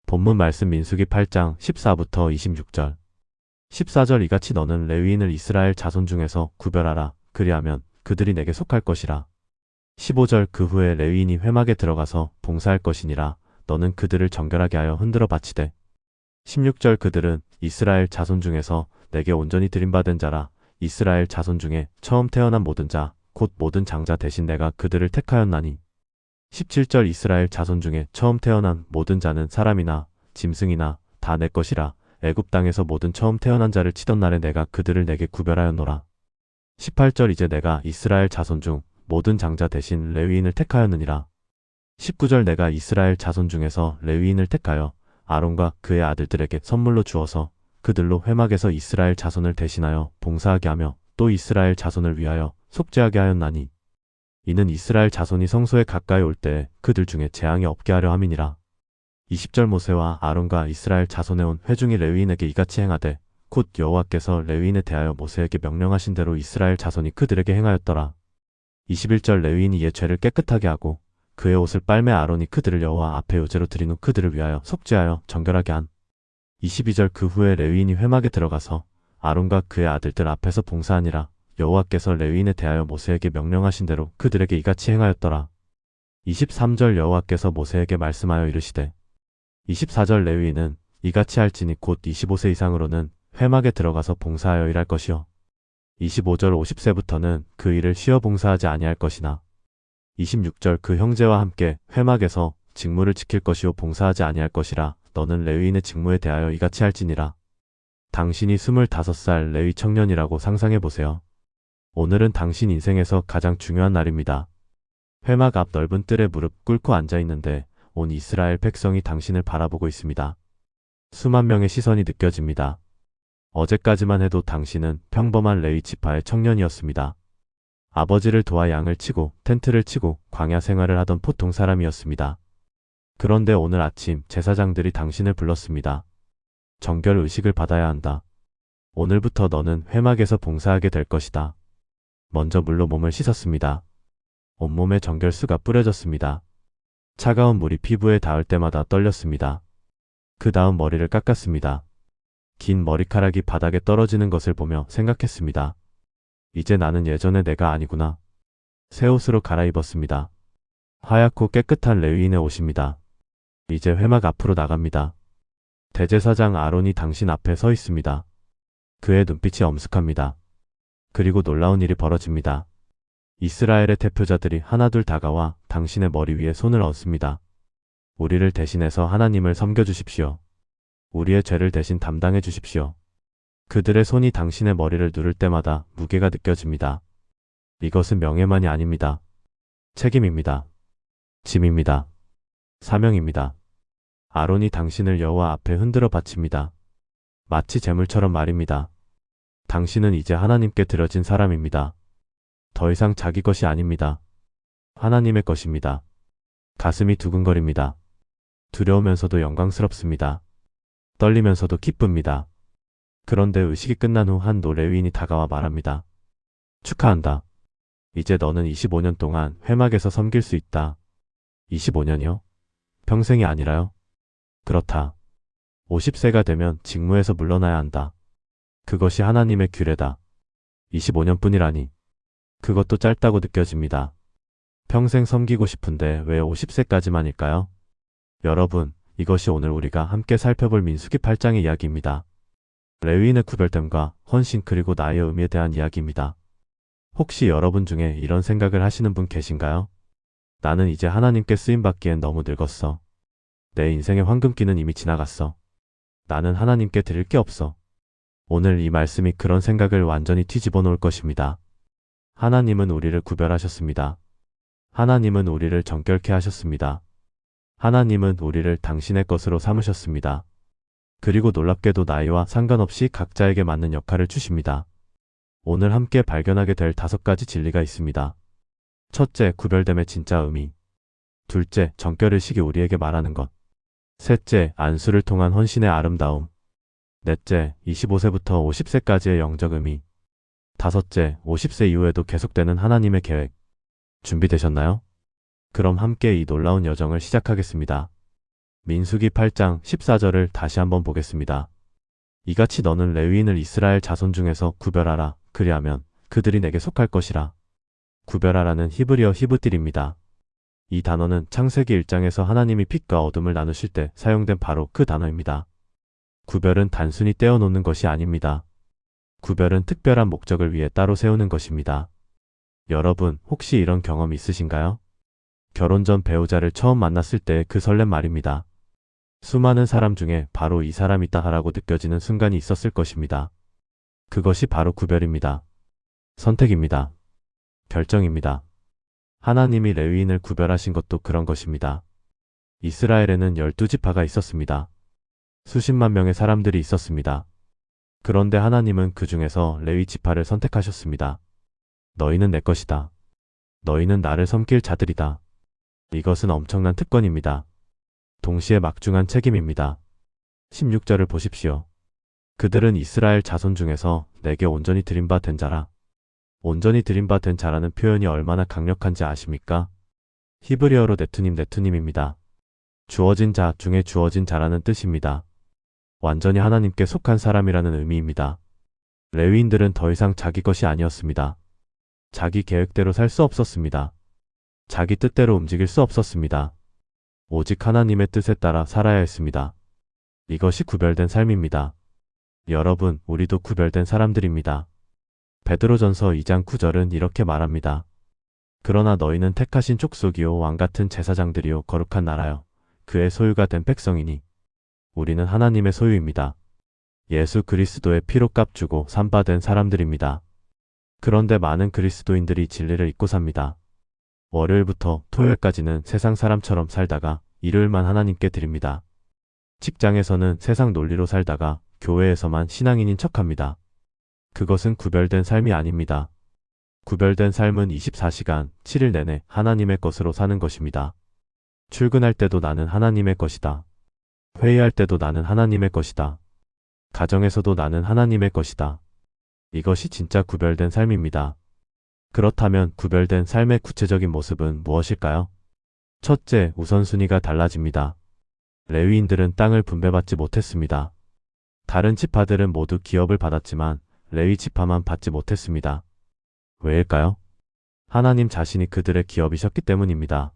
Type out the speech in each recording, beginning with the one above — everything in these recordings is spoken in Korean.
본문 말씀 민수기 8장 14부터 26절. 14절 이같이 너는 레위인을 이스라엘 자손 중에서 구별하라. 그리하면 그들이 내게 속할 것이라. 15절 그 후에 레위인이 회막에 들어가서 봉사할 것이니라. 너는 그들을 정결하게 하여 흔들어 바치되. 16절 그들은 이스라엘 자손 중에서 내게 온전히 드림받은 자라. 이스라엘 자손 중에 처음 태어난 모든 자, 곧 모든 장자 대신 내가 그들을 택하였나니. 17절 이스라엘 자손 중에 처음 태어난 모든 자는 사람이나 짐승이나 다 내 것이라. 애굽 땅에서 모든 처음 태어난 자를 치던 날에 내가 그들을 내게 구별하였노라. 18절 이제 내가 이스라엘 자손 중 모든 장자 대신 레위인을 택하였느니라. 19절 내가 이스라엘 자손 중에서 레위인을 택하여 아론과 그의 아들들에게 선물로 주어서 그들로 회막에서 이스라엘 자손을 대신하여 봉사하게 하며 또 이스라엘 자손을 위하여 속죄하게 하였나니. 이는 이스라엘 자손이 성소에 가까이 올 때 그들 중에 재앙이 없게 하려 함이니라. 20절 모세와 아론과 이스라엘 자손에 온 회중이 레위인에게 이같이 행하되 곧 여호와께서 레위인에 대하여 모세에게 명령하신 대로 이스라엘 자손이 그들에게 행하였더라. 21절 레위인이 이에 죄를 깨끗하게 하고 그의 옷을 빨매 아론이 그들을 여호와 앞에 요제로 드린 후 그들을 위하여 속죄하여 정결하게 한. 22절 그 후에 레위인이 회막에 들어가서 아론과 그의 아들들 앞에서 봉사하니라. 여호와께서 레위인에 대하여 모세에게 명령하신 대로 그들에게 이같이 행하였더라. 23절 여호와께서 모세에게 말씀하여 이르시되. 24절 레위인은 이같이 할지니 곧 25세 이상으로는 회막에 들어가서 봉사하여 일할 것이요. 25절 50세부터는 그 일을 쉬어 봉사하지 아니할 것이나. 26절 그 형제와 함께 회막에서 직무를 지킬 것이요 봉사하지 아니할 것이라. 너는 레위인의 직무에 대하여 이같이 할지니라. 당신이 25살 레위 청년이라고 상상해 보세요. 오늘은 당신 인생에서 가장 중요한 날입니다. 회막 앞 넓은 뜰에 무릎 꿇고 앉아 있는데 온 이스라엘 백성이 당신을 바라보고 있습니다. 수만 명의 시선이 느껴집니다. 어제까지만 해도 당신은 평범한 레위 지파의 청년이었습니다. 아버지를 도와 양을 치고 텐트를 치고 광야 생활을 하던 보통 사람이었습니다. 그런데 오늘 아침 제사장들이 당신을 불렀습니다. 정결 의식을 받아야 한다. 오늘부터 너는 회막에서 봉사하게 될 것이다. 먼저 물로 몸을 씻었습니다. 온몸에 정결수가 뿌려졌습니다. 차가운 물이 피부에 닿을 때마다 떨렸습니다. 그 다음 머리를 깎았습니다. 긴 머리카락이 바닥에 떨어지는 것을 보며 생각했습니다. 이제 나는 예전의 내가 아니구나. 새 옷으로 갈아입었습니다. 하얗고 깨끗한 레위인의 옷입니다. 이제 회막 앞으로 나갑니다. 대제사장 아론이 당신 앞에 서 있습니다. 그의 눈빛이 엄숙합니다. 그리고 놀라운 일이 벌어집니다. 이스라엘의 대표자들이 하나둘 다가와 당신의 머리 위에 손을 얹습니다. 우리를 대신해서 하나님을 섬겨주십시오. 우리의 죄를 대신 담당해 주십시오. 그들의 손이 당신의 머리를 누를 때마다 무게가 느껴집니다. 이것은 명예만이 아닙니다. 책임입니다. 짐입니다. 사명입니다. 아론이 당신을 여호와 앞에 흔들어 바칩니다. 마치 제물처럼 말입니다. 당신은 이제 하나님께 드려진 사람입니다. 더 이상 자기 것이 아닙니다. 하나님의 것입니다. 가슴이 두근거립니다. 두려우면서도 영광스럽습니다. 떨리면서도 기쁩니다. 그런데 의식이 끝난 후 한 노레위인이 다가와 말합니다. 축하한다. 이제 너는 25년 동안 회막에서 섬길 수 있다. 25년이요? 평생이 아니라요? 그렇다. 50세가 되면 직무에서 물러나야 한다. 그것이 하나님의 규례다. 25년뿐이라니. 그것도 짧다고 느껴집니다. 평생 섬기고 싶은데 왜 50세까지만일까요? 여러분, 이것이 오늘 우리가 함께 살펴볼 민수기 8장의 이야기입니다. 레위인의 구별됨과 헌신 그리고 나의 의미에 대한 이야기입니다. 혹시 여러분 중에 이런 생각을 하시는 분 계신가요? 나는 이제 하나님께 쓰임받기엔 너무 늙었어. 내 인생의 황금기는 이미 지나갔어. 나는 하나님께 드릴 게 없어. 오늘 이 말씀이 그런 생각을 완전히 뒤집어 놓을 것입니다. 하나님은 우리를 구별하셨습니다. 하나님은 우리를 정결케 하셨습니다. 하나님은 우리를 당신의 것으로 삼으셨습니다. 그리고 놀랍게도 나이와 상관없이 각자에게 맞는 역할을 주십니다. 오늘 함께 발견하게 될 5가지 진리가 있습니다. 첫째, 구별됨의 진짜 의미. 둘째, 정결의식이 우리에게 말하는 것. 셋째, 안수를 통한 헌신의 아름다움. 넷째, 25세부터 50세까지의 영적 의미. 다섯째, 50세 이후에도 계속되는 하나님의 계획. 준비되셨나요? 그럼 함께 이 놀라운 여정을 시작하겠습니다. 민수기 8장 14절을 다시 한번 보겠습니다. 이같이 너는 레위인을 이스라엘 자손 중에서 구별하라. 그리하면 그들이 내게 속할 것이라. 구별하라는 히브리어 히브딜입니다. 이 단어는 창세기 1장에서 하나님이 빛과 어둠을 나누실 때 사용된 바로 그 단어입니다. 구별은 단순히 떼어놓는 것이 아닙니다. 구별은 특별한 목적을 위해 따로 세우는 것입니다. 여러분, 혹시 이런 경험 있으신가요? 결혼 전 배우자를 처음 만났을 때의 그 설렘 말입니다. 수많은 사람 중에 바로 이 사람이다라고 느껴지는 순간이 있었을 것입니다. 그것이 바로 구별입니다. 선택입니다. 결정입니다. 하나님이 레위인을 구별하신 것도 그런 것입니다. 이스라엘에는 12지파가 있었습니다. 수십만 명의 사람들이 있었습니다. 그런데 하나님은 그 중에서 레위 지파를 선택하셨습니다. 너희는 내 것이다. 너희는 나를 섬길 자들이다. 이것은 엄청난 특권입니다. 동시에 막중한 책임입니다. 16절을 보십시오. 그들은 이스라엘 자손 중에서 내게 온전히 드린 바 된 자라. 온전히 드린 바 된 자라는 표현이 얼마나 강력한지 아십니까? 히브리어로 네투님입니다. 주어진 자 중에 주어진 자라는 뜻입니다. 완전히 하나님께 속한 사람이라는 의미입니다. 레위인들은 더 이상 자기 것이 아니었습니다. 자기 계획대로 살 수 없었습니다. 자기 뜻대로 움직일 수 없었습니다. 오직 하나님의 뜻에 따라 살아야 했습니다. 이것이 구별된 삶입니다. 여러분, 우리도 구별된 사람들입니다. 베드로전서 2장 9절은 이렇게 말합니다. 그러나 너희는 택하신 족속이요 왕같은 제사장들이요 거룩한 나라요 그의 소유가 된 백성이니 우리는 하나님의 소유입니다. 예수 그리스도의 피로 값주고 산바된 사람들입니다. 그런데 많은 그리스도인들이 진리를 잊고 삽니다. 월요일부터 토요일까지는 세상 사람처럼 살다가 일요일만 하나님께 드립니다. 직장에서는 세상 논리로 살다가 교회에서만 신앙인인 척합니다. 그것은 구별된 삶이 아닙니다. 구별된 삶은 24시간 7일 내내 하나님의 것으로 사는 것입니다. 출근할 때도 나는 하나님의 것이다. 회의할 때도 나는 하나님의 것이다. 가정에서도 나는 하나님의 것이다. 이것이 진짜 구별된 삶입니다. 그렇다면 구별된 삶의 구체적인 모습은 무엇일까요? 첫째, 우선순위가 달라집니다. 레위인들은 땅을 분배받지 못했습니다. 다른 지파들은 모두 기업을 받았지만 레위 지파만 받지 못했습니다. 왜일까요? 하나님 자신이 그들의 기업이셨기 때문입니다.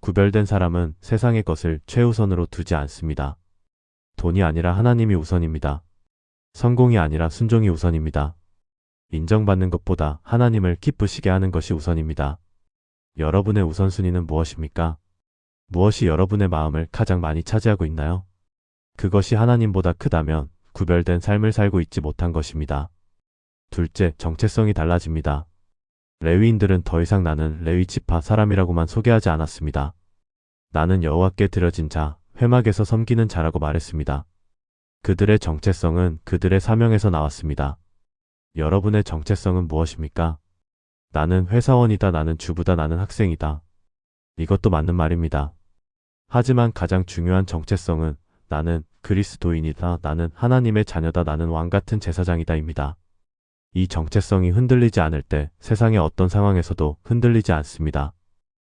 구별된 사람은 세상의 것을 최우선으로 두지 않습니다. 돈이 아니라 하나님이 우선입니다. 성공이 아니라 순종이 우선입니다. 인정받는 것보다 하나님을 기쁘시게 하는 것이 우선입니다. 여러분의 우선순위는 무엇입니까? 무엇이 여러분의 마음을 가장 많이 차지하고 있나요? 그것이 하나님보다 크다면 구별된 삶을 살고 있지 못한 것입니다. 둘째, 정체성이 달라집니다. 레위인들은 더 이상 나는 레위 지파 사람이라고만 소개하지 않았습니다. 나는 여호와께 드려진 자, 회막에서 섬기는 자라고 말했습니다. 그들의 정체성은 그들의 사명에서 나왔습니다. 여러분의 정체성은 무엇입니까? 나는 회사원이다, 나는 주부다, 나는 학생이다. 이것도 맞는 말입니다. 하지만 가장 중요한 정체성은 나는 그리스도인이다, 나는 하나님의 자녀다, 나는 왕같은 제사장이다입니다. 이 정체성이 흔들리지 않을 때 세상의 어떤 상황에서도 흔들리지 않습니다.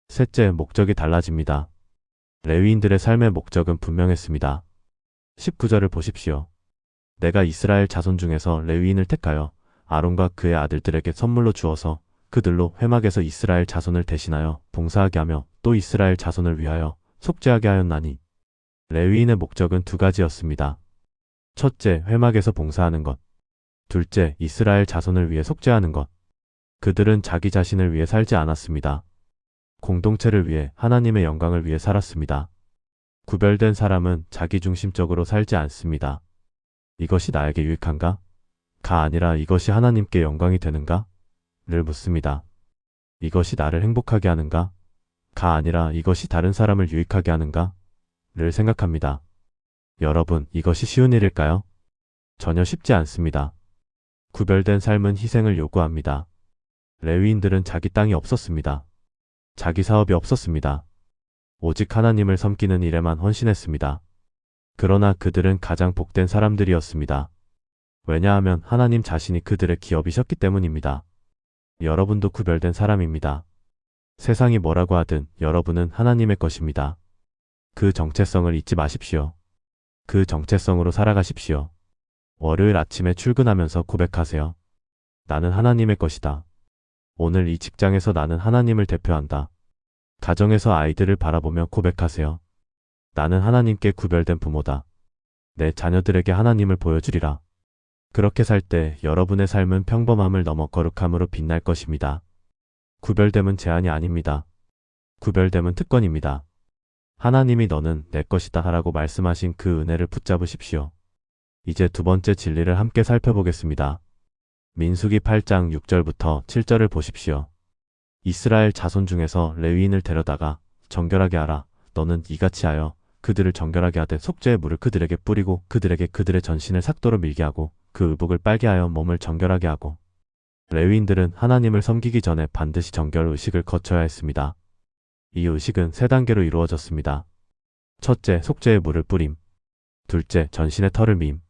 셋째, 목적이 달라집니다. 레위인들의 삶의 목적은 분명했습니다. 19절을 보십시오. 내가 이스라엘 자손 중에서 레위인을 택하여 아론과 그의 아들들에게 선물로 주어서 그들로 회막에서 이스라엘 자손을 대신하여 봉사하게 하며 또 이스라엘 자손을 위하여 속죄하게 하였나니. 레위인의 목적은 두 가지였습니다. 첫째, 회막에서 봉사하는 것. 둘째, 이스라엘 자손을 위해 속죄하는 것. 그들은 자기 자신을 위해 살지 않았습니다. 공동체를 위해, 하나님의 영광을 위해 살았습니다. 구별된 사람은 자기중심적으로 살지 않습니다. 이것이 나에게 유익한가? 가 아니라 이것이 하나님께 영광이 되는가? 를 묻습니다. 이것이 나를 행복하게 하는가? 가 아니라 이것이 다른 사람을 유익하게 하는가? 를 생각합니다. 여러분, 이것이 쉬운 일일까요? 전혀 쉽지 않습니다. 구별된 삶은 희생을 요구합니다. 레위인들은 자기 땅이 없었습니다. 자기 사업이 없었습니다. 오직 하나님을 섬기는 일에만 헌신했습니다. 그러나 그들은 가장 복된 사람들이었습니다. 왜냐하면 하나님 자신이 그들의 기업이셨기 때문입니다. 여러분도 구별된 사람입니다. 세상이 뭐라고 하든 여러분은 하나님의 것입니다. 그 정체성을 잊지 마십시오. 그 정체성으로 살아가십시오. 월요일 아침에 출근하면서 고백하세요. 나는 하나님의 것이다. 오늘 이 직장에서 나는 하나님을 대표한다. 가정에서 아이들을 바라보며 고백하세요. 나는 하나님께 구별된 부모다. 내 자녀들에게 하나님을 보여주리라. 그렇게 살 때 여러분의 삶은 평범함을 넘어 거룩함으로 빛날 것입니다. 구별됨은 제한이 아닙니다. 구별됨은 특권입니다. 하나님이 너는 내 것이다 라고 말씀하신 그 은혜를 붙잡으십시오. 이제 두 번째 진리를 함께 살펴보겠습니다. 민수기 8장 6절부터 7절을 보십시오. 이스라엘 자손 중에서 레위인을 데려다가 정결하게 하라. 너는 이같이 하여 그들을 정결하게 하되 속죄의 물을 그들에게 뿌리고 그들에게 그들의 전신을 삭도로 밀게 하고 그 의복을 빨게 하여 몸을 정결하게 하고. 레위인들은 하나님을 섬기기 전에 반드시 정결 의식을 거쳐야 했습니다. 이 의식은 세 단계로 이루어졌습니다. 첫째, 속죄의 물을 뿌림. 둘째, 전신의 털을 밈.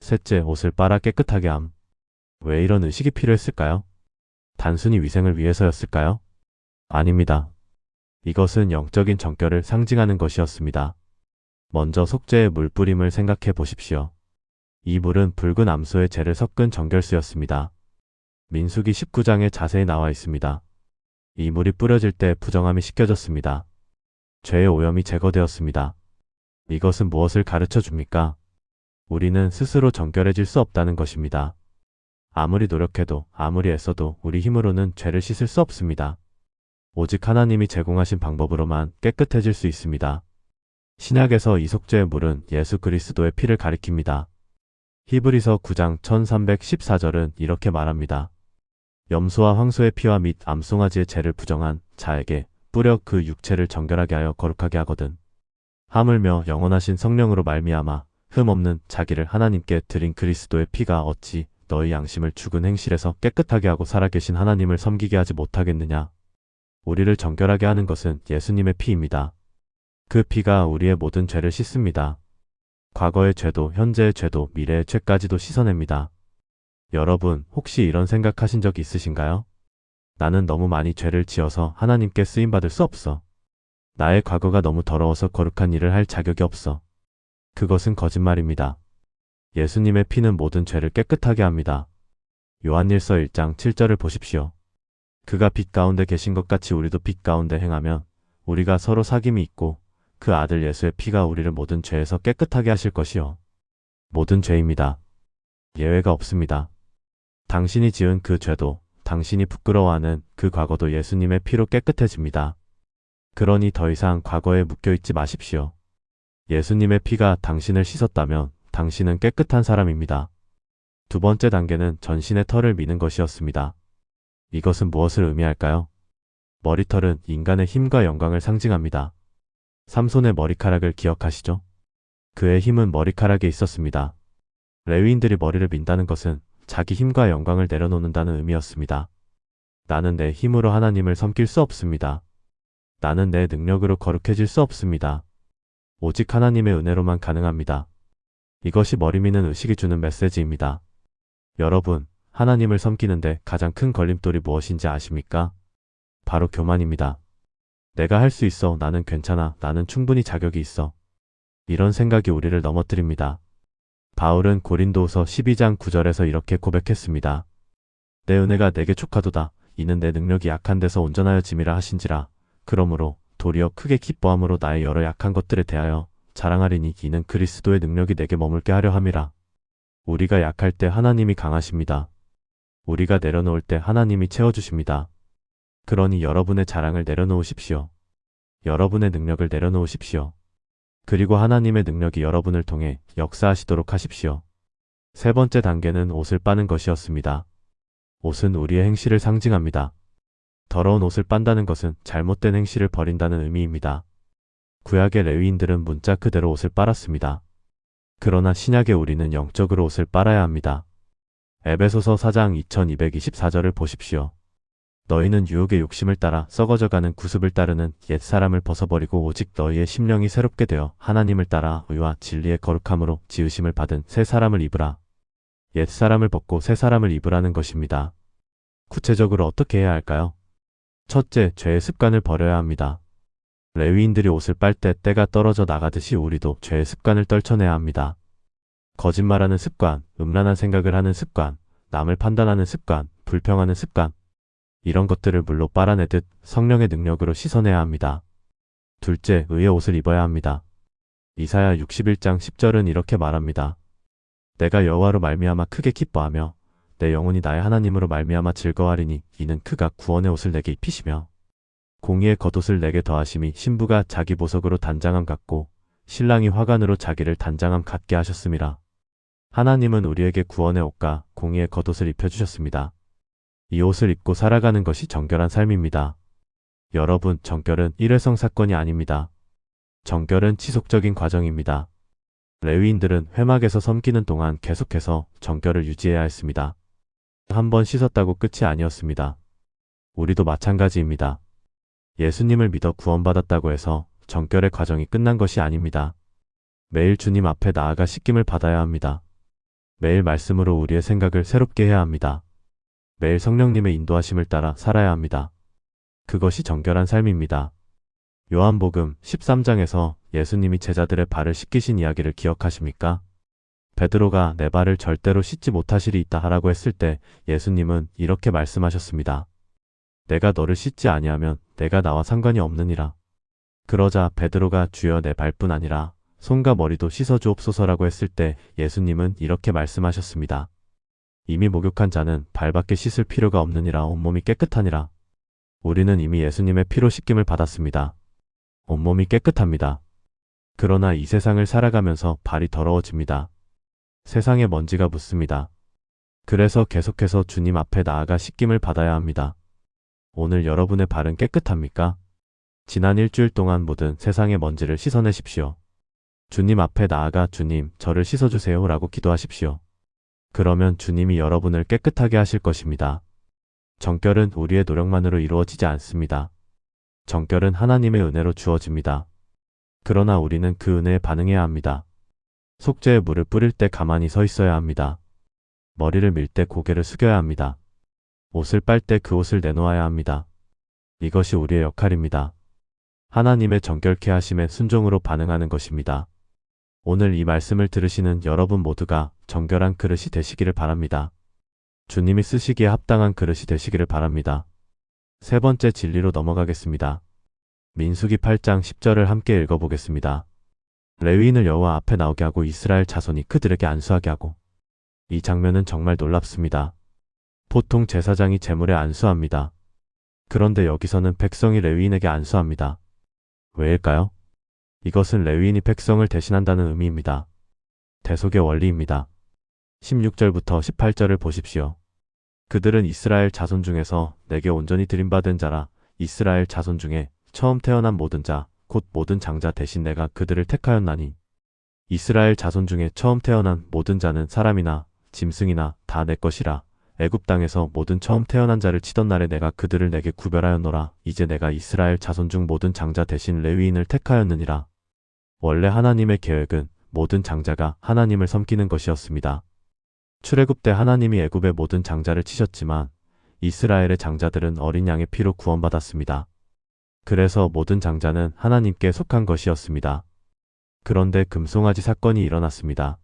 셋째, 옷을 빨아 깨끗하게 함. 왜 이런 의식이 필요했을까요? 단순히 위생을 위해서였을까요? 아닙니다. 이것은 영적인 정결을 상징하는 것이었습니다. 먼저 속죄의 물 뿌림을 생각해 보십시오. 이 물은 붉은 암소의 재를 섞은 정결수였습니다. 민수기 19장에 자세히 나와 있습니다. 이 물이 뿌려질 때 부정함이 씻겨졌습니다. 죄의 오염이 제거되었습니다. 이것은 무엇을 가르쳐 줍니까? 우리는 스스로 정결해질 수 없다는 것입니다. 아무리 노력해도 아무리 애써도 우리 힘으로는 죄를 씻을 수 없습니다. 오직 하나님이 제공하신 방법으로만 깨끗해질 수 있습니다. 신약에서 이 속죄의 물은 예수 그리스도의 피를 가리킵니다. 히브리서 9장 1314절은 이렇게 말합니다. 염소와 황소의 피와 및 암송아지의 죄를 부정한 자에게 뿌려 그 육체를 정결하게 하여 거룩하게 하거든. 하물며 영원하신 성령으로 말미암아 흠없는 자기를 하나님께 드린 그리스도의 피가 어찌 너희 양심을 죽은 행실에서 깨끗하게 하고 살아계신 하나님을 섬기게 하지 못하겠느냐. 우리를 정결하게 하는 것은 예수님의 피입니다. 그 피가 우리의 모든 죄를 씻습니다. 과거의 죄도 현재의 죄도 미래의 죄까지도 씻어냅니다. 여러분, 혹시 이런 생각하신 적 있으신가요? 나는 너무 많이 죄를 지어서 하나님께 쓰임받을 수 없어. 나의 과거가 너무 더러워서 거룩한 일을 할 자격이 없어. 그것은 거짓말입니다. 예수님의 피는 모든 죄를 깨끗하게 합니다. 요한일서 1장 7절을 보십시오. 그가 빛 가운데 계신 것 같이 우리도 빛 가운데 행하면 우리가 서로 사귐이 있고 그 아들 예수의 피가 우리를 모든 죄에서 깨끗하게 하실 것이요. 모든 죄입니다. 예외가 없습니다. 당신이 지은 그 죄도, 당신이 부끄러워하는 그 과거도 예수님의 피로 깨끗해집니다. 그러니 더 이상 과거에 묶여있지 마십시오. 예수님의 피가 당신을 씻었다면 당신은 깨끗한 사람입니다. 두 번째 단계는 전신의 털을 미는 것이었습니다. 이것은 무엇을 의미할까요? 머리털은 인간의 힘과 영광을 상징합니다. 삼손의 머리카락을 기억하시죠? 그의 힘은 머리카락에 있었습니다. 레위인들이 머리를 민다는 것은 자기 힘과 영광을 내려놓는다는 의미였습니다. 나는 내 힘으로 하나님을 섬길 수 없습니다. 나는 내 능력으로 거룩해질 수 없습니다. 오직 하나님의 은혜로만 가능합니다. 이것이 머리 미는 의식이 주는 메시지입니다. 여러분, 하나님을 섬기는데 가장 큰 걸림돌이 무엇인지 아십니까? 바로 교만입니다. 내가 할 수 있어. 나는 괜찮아. 나는 충분히 자격이 있어. 이런 생각이 우리를 넘어뜨립니다. 바울은 고린도후서 12장 9절에서 이렇게 고백했습니다. 내 은혜가 내게 족하도다. 이는 내 능력이 약한 데서 온전하여 짐이라 하신지라. 그러므로 도리어 크게 기뻐함으로 나의 여러 약한 것들에 대하여 자랑하리니 이는 그리스도의 능력이 내게 머물게 하려 함이라. 우리가 약할 때 하나님이 강하십니다. 우리가 내려놓을 때 하나님이 채워주십니다. 그러니 여러분의 자랑을 내려놓으십시오. 여러분의 능력을 내려놓으십시오. 그리고 하나님의 능력이 여러분을 통해 역사하시도록 하십시오. 세 번째 단계는 옷을 빠는 것이었습니다. 옷은 우리의 행실을 상징합니다. 더러운 옷을 빤다는 것은 잘못된 행실을 버린다는 의미입니다. 구약의 레위인들은 문자 그대로 옷을 빨았습니다. 그러나 신약의 우리는 영적으로 옷을 빨아야 합니다. 에베소서 4장 2224절을 보십시오. 너희는 유혹의 욕심을 따라 썩어져가는 구습을 따르는 옛사람을 벗어버리고 오직 너희의 심령이 새롭게 되어 하나님을 따라 의와 진리의 거룩함으로 지으심을 받은 새 사람을 입으라. 옛사람을 벗고 새 사람을 입으라는 것입니다. 구체적으로 어떻게 해야 할까요? 첫째, 죄의 습관을 버려야 합니다. 레위인들이 옷을 빨 때 때가 떨어져 나가듯이 우리도 죄의 습관을 떨쳐내야 합니다. 거짓말하는 습관, 음란한 생각을 하는 습관, 남을 판단하는 습관, 불평하는 습관, 이런 것들을 물로 빨아내듯 성령의 능력으로 씻어내야 합니다. 둘째, 의의 옷을 입어야 합니다. 이사야 61장 10절은 이렇게 말합니다. 내가 여호와로 말미암아 크게 기뻐하며 내 영혼이 나의 하나님으로 말미암아 즐거워하리니 이는 그가 구원의 옷을 내게 입히시며 공의의 겉옷을 내게 더하심이 신부가 자기 보석으로 단장함 같고 신랑이 화관으로 자기를 단장함 같게 하셨음이라. 하나님은 우리에게 구원의 옷과 공의의 겉옷을 입혀주셨습니다. 이 옷을 입고 살아가는 것이 정결한 삶입니다. 여러분, 정결은 일회성 사건이 아닙니다. 정결은 지속적인 과정입니다. 레위인들은 회막에서 섬기는 동안 계속해서 정결을 유지해야 했습니다. 한번 씻었다고 끝이 아니었습니다. 우리도 마찬가지입니다. 예수님을 믿어 구원받았다고 해서 정결의 과정이 끝난 것이 아닙니다. 매일 주님 앞에 나아가 씻김을 받아야 합니다. 매일 말씀으로 우리의 생각을 새롭게 해야 합니다. 매일 성령님의 인도하심을 따라 살아야 합니다. 그것이 정결한 삶입니다. 요한복음 13장에서 예수님이 제자들의 발을 씻기신 이야기를 기억하십니까? 베드로가 내 발을 절대로 씻지 못하시리 있다 하라고 했을 때 예수님은 이렇게 말씀하셨습니다. 내가 너를 씻지 아니하면 내가 나와 상관이 없느니라. 그러자 베드로가 주여 내 발뿐 아니라 손과 머리도 씻어 주옵소서라고 했을 때 예수님은 이렇게 말씀하셨습니다. 이미 목욕한 자는 발밖에 씻을 필요가 없느니라. 온몸이 깨끗하니라. 우리는 이미 예수님의 피로 씻김을 받았습니다. 온몸이 깨끗합니다. 그러나 이 세상을 살아가면서 발이 더러워집니다. 세상에 먼지가 묻습니다. 그래서 계속해서 주님 앞에 나아가 씻김을 받아야 합니다. 오늘 여러분의 발은 깨끗합니까? 지난 일주일 동안 모든 세상의 먼지를 씻어내십시오. 주님 앞에 나아가 주님, 저를 씻어주세요 라고 기도하십시오. 그러면 주님이 여러분을 깨끗하게 하실 것입니다. 정결은 우리의 노력만으로 이루어지지 않습니다. 정결은 하나님의 은혜로 주어집니다. 그러나 우리는 그 은혜에 반응해야 합니다. 속죄에 물을 뿌릴 때 가만히 서 있어야 합니다. 머리를 밀 때 고개를 숙여야 합니다. 옷을 빨 때 그 옷을 내놓아야 합니다. 이것이 우리의 역할입니다. 하나님의 정결케 하심에 순종으로 반응하는 것입니다. 오늘 이 말씀을 들으시는 여러분 모두가 정결한 그릇이 되시기를 바랍니다. 주님이 쓰시기에 합당한 그릇이 되시기를 바랍니다. 세 번째 진리로 넘어가겠습니다. 민수기 8장 10절을 함께 읽어보겠습니다. 레위인을 여호와 앞에 나오게 하고 이스라엘 자손이 그들에게 안수하게 하고. 이 장면은 정말 놀랍습니다. 보통 제사장이 제물에 안수합니다. 그런데 여기서는 백성이 레위인에게 안수합니다. 왜일까요? 이것은 레위인이 백성을 대신한다는 의미입니다. 대속의 원리입니다. 16절부터 18절을 보십시오. 그들은 이스라엘 자손 중에서 내게 온전히 드림받은 자라. 이스라엘 자손 중에 처음 태어난 모든 자, 곧 모든 장자 대신 내가 그들을 택하였나니. 이스라엘 자손 중에 처음 태어난 모든 자는 사람이나 짐승이나 다 내 것이라. 애굽 땅에서 모든 처음 태어난 자를 치던 날에 내가 그들을 내게 구별하였노라. 이제 내가 이스라엘 자손 중 모든 장자 대신 레위인을 택하였느니라. 원래 하나님의 계획은 모든 장자가 하나님을 섬기는 것이었습니다. 출애굽 때 하나님이 애굽의 모든 장자를 치셨지만 이스라엘의 장자들은 어린 양의 피로 구원받았습니다. 그래서 모든 장자는 하나님께 속한 것이었습니다. 그런데 금송아지 사건이 일어났습니다.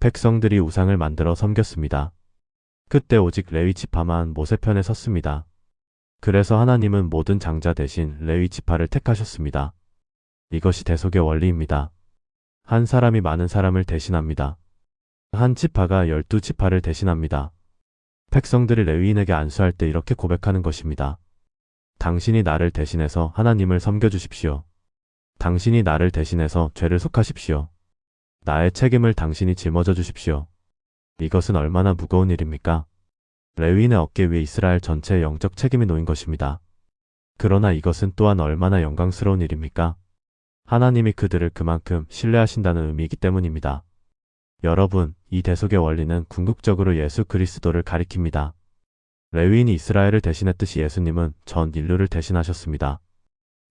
백성들이 우상을 만들어 섬겼습니다. 그때 오직 레위 지파만 모세 편에 섰습니다. 그래서 하나님은 모든 장자 대신 레위 지파를 택하셨습니다. 이것이 대속의 원리입니다. 한 사람이 많은 사람을 대신합니다. 한 지파가 12지파를 대신합니다. 백성들이 레위인에게 안수할 때 이렇게 고백하는 것입니다. 당신이 나를 대신해서 하나님을 섬겨주십시오. 당신이 나를 대신해서 죄를 속하십시오. 나의 책임을 당신이 짊어져 주십시오. 이것은 얼마나 무거운 일입니까? 레위인의 어깨 위에 이스라엘 전체의 영적 책임이 놓인 것입니다. 그러나 이것은 또한 얼마나 영광스러운 일입니까? 하나님이 그들을 그만큼 신뢰하신다는 의미이기 때문입니다. 여러분, 이 대속의 원리는 궁극적으로 예수 그리스도를 가리킵니다. 레위인이 이스라엘을 대신했듯이 예수님은 전 인류를 대신하셨습니다.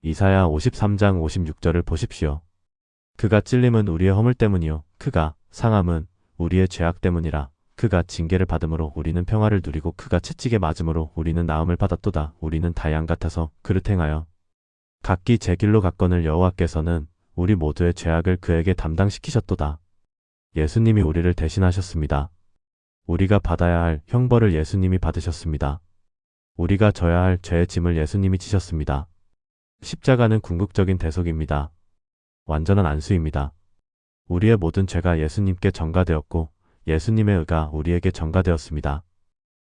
이사야 53장 56절을 보십시오. 그가 찔림은 우리의 허물 때문이요 그가 상함은 우리의 죄악 때문이라. 그가 징계를 받음으로 우리는 평화를 누리고 그가 채찍에 맞음으로 우리는 나음을 받았도다. 우리는 다 양 같아서 그릇 행하여 각기 제 길로 갔거늘 여호와께서는 우리 모두의 죄악을 그에게 담당시키셨도다. 예수님이 우리를 대신하셨습니다. 우리가 받아야 할 형벌을 예수님이 받으셨습니다. 우리가 져야 할 죄의 짐을 예수님이 지셨습니다. 십자가는 궁극적인 대속입니다. 완전한 안수입니다. 우리의 모든 죄가 예수님께 전가되었고 예수님의 의가 우리에게 전가되었습니다.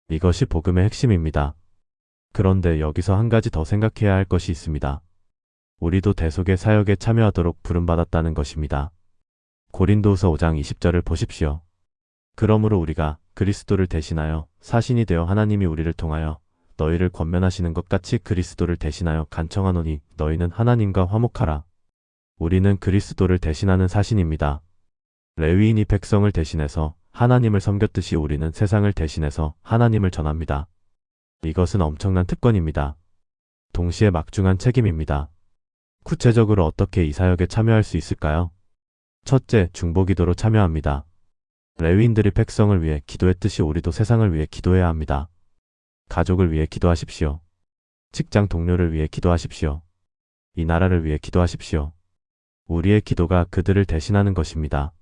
이것이 복음의 핵심입니다. 그런데 여기서 한 가지 더 생각해야 할 것이 있습니다. 우리도 대속의 사역에 참여하도록 부름받았다는 것입니다. 고린도후서 5장 20절을 보십시오. 그러므로 우리가 그리스도를 대신하여 사신이 되어 하나님이 우리를 통하여 너희를 권면하시는 것 같이 그리스도를 대신하여 간청하노니 너희는 하나님과 화목하라. 우리는 그리스도를 대신하는 사신입니다. 레위인이 백성을 대신해서 하나님을 섬겼듯이 우리는 세상을 대신해서 하나님을 전합니다. 이것은 엄청난 특권입니다. 동시에 막중한 책임입니다. 구체적으로 어떻게 이 사역에 참여할 수 있을까요? 첫째, 중보기도로 참여합니다. 레위인들이 백성을 위해 기도했듯이 우리도 세상을 위해 기도해야 합니다. 가족을 위해 기도하십시오. 직장 동료를 위해 기도하십시오. 이 나라를 위해 기도하십시오. 우리의 기도가 그들을 대신하는 것입니다.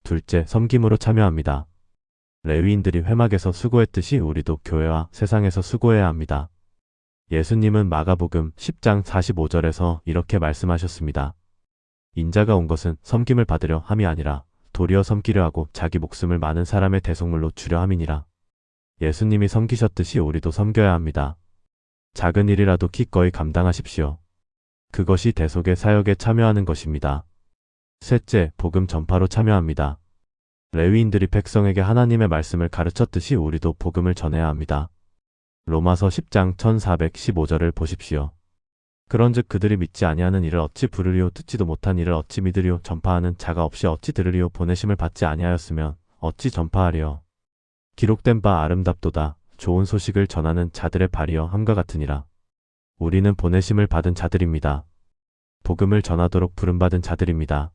둘째, 섬김으로 참여합니다. 레위인들이 회막에서 수고했듯이 우리도 교회와 세상에서 수고해야 합니다. 예수님은 마가복음 10장 45절에서 이렇게 말씀하셨습니다. 인자가 온 것은 섬김을 받으려 함이 아니라 도리어 섬기려 하고 자기 목숨을 많은 사람의 대속물로 주려 함이니라. 예수님이 섬기셨듯이 우리도 섬겨야 합니다. 작은 일이라도 기꺼이 감당하십시오. 그것이 대속의 사역에 참여하는 것입니다. 셋째, 복음 전파로 참여합니다. 레위인들이 백성에게 하나님의 말씀을 가르쳤듯이 우리도 복음을 전해야 합니다. 로마서 10장 1415절을 보십시오. 그런즉 그들이 믿지 아니하는 이를 어찌 부르리요 듣지도 못한 이를 어찌 믿으리요 전파하는 자가 없이 어찌 들으리요 보내심을 받지 아니하였으면 어찌 전파하리요. 기록된 바 아름답도다 좋은 소식을 전하는 자들의 발이여 함과 같으니라. 우리는 보내심을 받은 자들입니다. 복음을 전하도록 부름받은 자들입니다.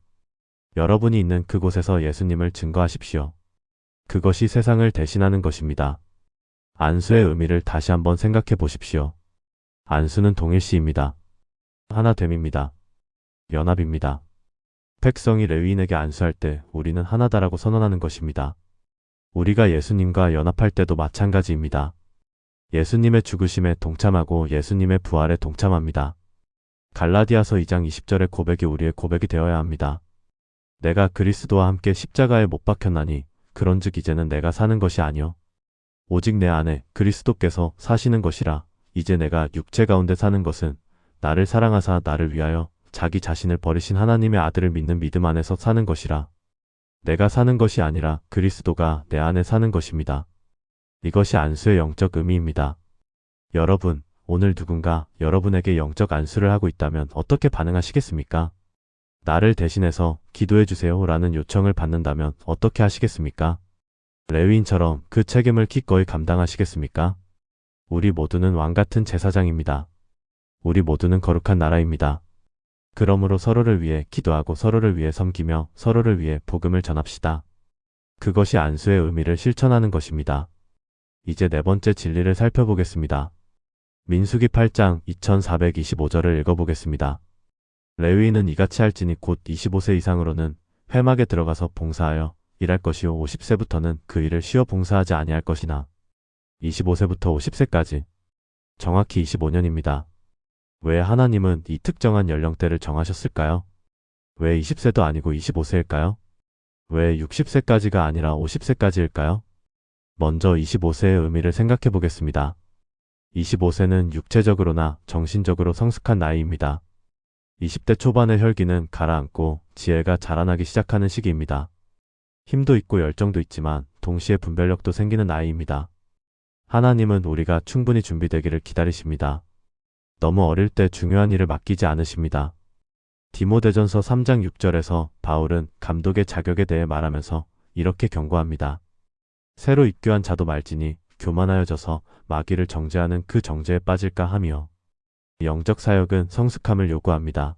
여러분이 있는 그곳에서 예수님을 증거하십시오. 그것이 세상을 대신하는 것입니다. 안수의 의미를 다시 한번 생각해 보십시오. 안수는 동일시입니다. 하나됨입니다. 연합입니다. 백성이 레위인에게 안수할 때 우리는 하나다라고 선언하는 것입니다. 우리가 예수님과 연합할 때도 마찬가지입니다. 예수님의 죽으심에 동참하고 예수님의 부활에 동참합니다. 갈라디아서 2장 20절의 고백이 우리의 고백이 되어야 합니다. 내가 그리스도와 함께 십자가에 못 박혔나니 그런즉 이제는 내가 사는 것이 아니요 오직 내 안에 그리스도께서 사시는 것이라. 이제 내가 육체 가운데 사는 것은 나를 사랑하사 나를 위하여 자기 자신을 버리신 하나님의 아들을 믿는 믿음 안에서 사는 것이라. 내가 사는 것이 아니라 그리스도가 내 안에 사는 것입니다. 이것이 안수의 영적 의미입니다. 여러분, 오늘 누군가 여러분에게 영적 안수를 하고 있다면 어떻게 반응하시겠습니까? 나를 대신해서 기도해 주세요 라는 요청을 받는다면 어떻게 하시겠습니까? 레위인처럼 그 책임을 기꺼이 감당하시겠습니까? 우리 모두는 왕같은 제사장입니다. 우리 모두는 거룩한 나라입니다. 그러므로 서로를 위해 기도하고 서로를 위해 섬기며 서로를 위해 복음을 전합시다. 그것이 안수의 의미를 실천하는 것입니다. 이제 네 번째 진리를 살펴보겠습니다. 민수기 8장 2425절을 읽어보겠습니다. 레위인은 이같이 할지니 곧 25세 이상으로는 회막에 들어가서 봉사하여 일할 것이요 50세부터는 그 일을 쉬어 봉사하지 아니할 것이나 25세부터 50세까지 정확히 25년입니다. 왜 하나님은 이 특정한 연령대를 정하셨을까요? 왜 20세도 아니고 25세일까요? 왜 60세까지가 아니라 50세까지일까요? 먼저 25세의 의미를 생각해 보겠습니다. 25세는 육체적으로나 정신적으로 성숙한 나이입니다. 20대 초반의 혈기는 가라앉고 지혜가 자라나기 시작하는 시기입니다. 힘도 있고 열정도 있지만 동시에 분별력도 생기는 나이입니다. 하나님은 우리가 충분히 준비되기를 기다리십니다. 너무 어릴 때 중요한 일을 맡기지 않으십니다. 디모데전서 3장 6절에서 바울은 감독의 자격에 대해 말하면서 이렇게 경고합니다. 새로 입교한 자도 말지니 교만하여져서 마귀를 정죄하는 그 정죄에 빠질까 하며 영적 사역은 성숙함을 요구합니다.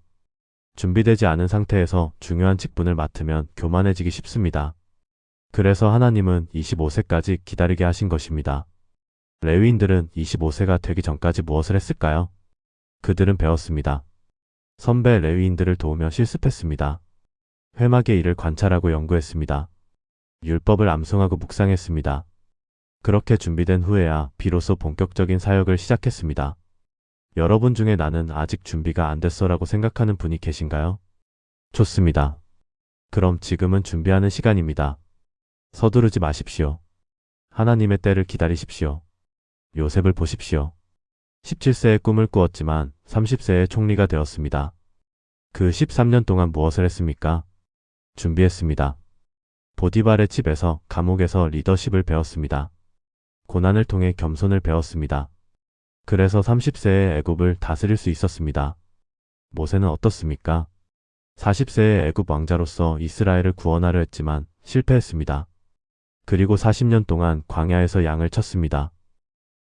준비되지 않은 상태에서 중요한 직분을 맡으면 교만해지기 쉽습니다. 그래서 하나님은 25세까지 기다리게 하신 것입니다. 레위인들은 25세가 되기 전까지 무엇을 했을까요? 그들은 배웠습니다. 선배 레위인들을 도우며 실습했습니다. 회막의 일을 관찰하고 연구했습니다. 율법을 암송하고 묵상했습니다. 그렇게 준비된 후에야 비로소 본격적인 사역을 시작했습니다. 여러분 중에 나는 아직 준비가 안 됐어라고 생각하는 분이 계신가요? 좋습니다. 그럼 지금은 준비하는 시간입니다. 서두르지 마십시오. 하나님의 때를 기다리십시오. 요셉을 보십시오. 17세에 꿈을 꾸었지만 30세에 총리가 되었습니다. 그 13년 동안 무엇을 했습니까? 준비했습니다. 보디발의 집에서 감옥에서 리더십을 배웠습니다. 고난을 통해 겸손을 배웠습니다. 그래서 30세에 애굽을 다스릴 수 있었습니다. 모세는 어떻습니까? 40세에 애굽 왕자로서 이스라엘을 구원하려 했지만 실패했습니다. 그리고 40년 동안 광야에서 양을 쳤습니다.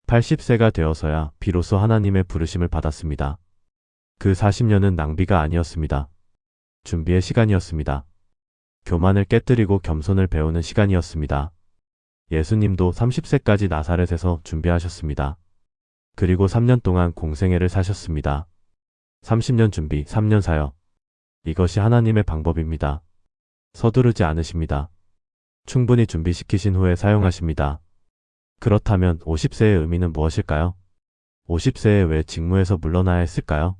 80세가 되어서야 비로소 하나님의 부르심을 받았습니다. 그 40년은 낭비가 아니었습니다. 준비의 시간이었습니다. 교만을 깨뜨리고 겸손을 배우는 시간이었습니다. 예수님도 30세까지 나사렛에서 준비하셨습니다. 그리고 3년 동안 공생애를 사셨습니다. 30년 준비, 3년 사역. 이것이 하나님의 방법입니다. 서두르지 않으십니다. 충분히 준비시키신 후에 사용하십니다. 그렇다면 50세의 의미는 무엇일까요? 50세에 왜 직무에서 물러나야 했을까요?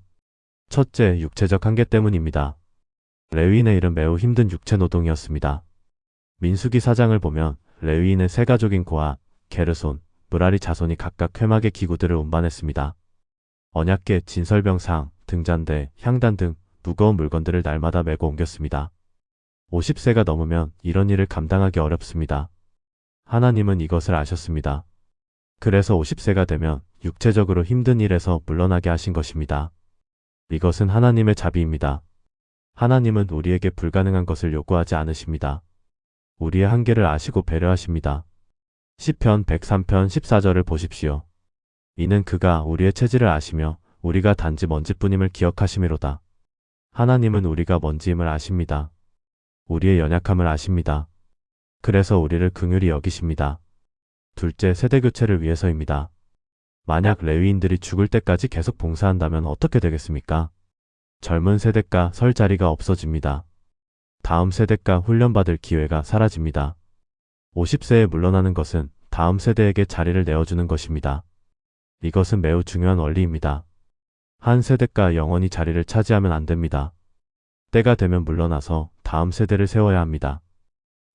첫째, 육체적 한계 때문입니다. 레위인의 일은 매우 힘든 육체 노동이었습니다. 민수기 4장을 보면 레위인의 세 가족인 고앗, 게르손, 므라리 자손이 각각 회막의 기구들을 운반했습니다. 언약궤, 진설병상, 등잔대, 향단 등 무거운 물건들을 날마다 메고 옮겼습니다. 50세가 넘으면 이런 일을 감당하기 어렵습니다. 하나님은 이것을 아셨습니다. 그래서 50세가 되면 육체적으로 힘든 일에서 물러나게 하신 것입니다. 이것은 하나님의 자비입니다. 하나님은 우리에게 불가능한 것을 요구하지 않으십니다. 우리의 한계를 아시고 배려하십니다. 시편 103편 14절을 보십시오. 이는 그가 우리의 체질을 아시며 우리가 단지 먼지뿐임을 기억하심이로다. 하나님은 우리가 먼지임을 아십니다. 우리의 연약함을 아십니다. 그래서 우리를 긍휼히 여기십니다. 둘째, 세대교체를 위해서입니다. 만약 레위인들이 죽을 때까지 계속 봉사한다면 어떻게 되겠습니까? 젊은 세대가 설 자리가 없어집니다. 다음 세대가 훈련받을 기회가 사라집니다. 50세에 물러나는 것은 다음 세대에게 자리를 내어주는 것입니다. 이것은 매우 중요한 원리입니다. 한 세대가 영원히 자리를 차지하면 안 됩니다. 때가 되면 물러나서 다음 세대를 세워야 합니다.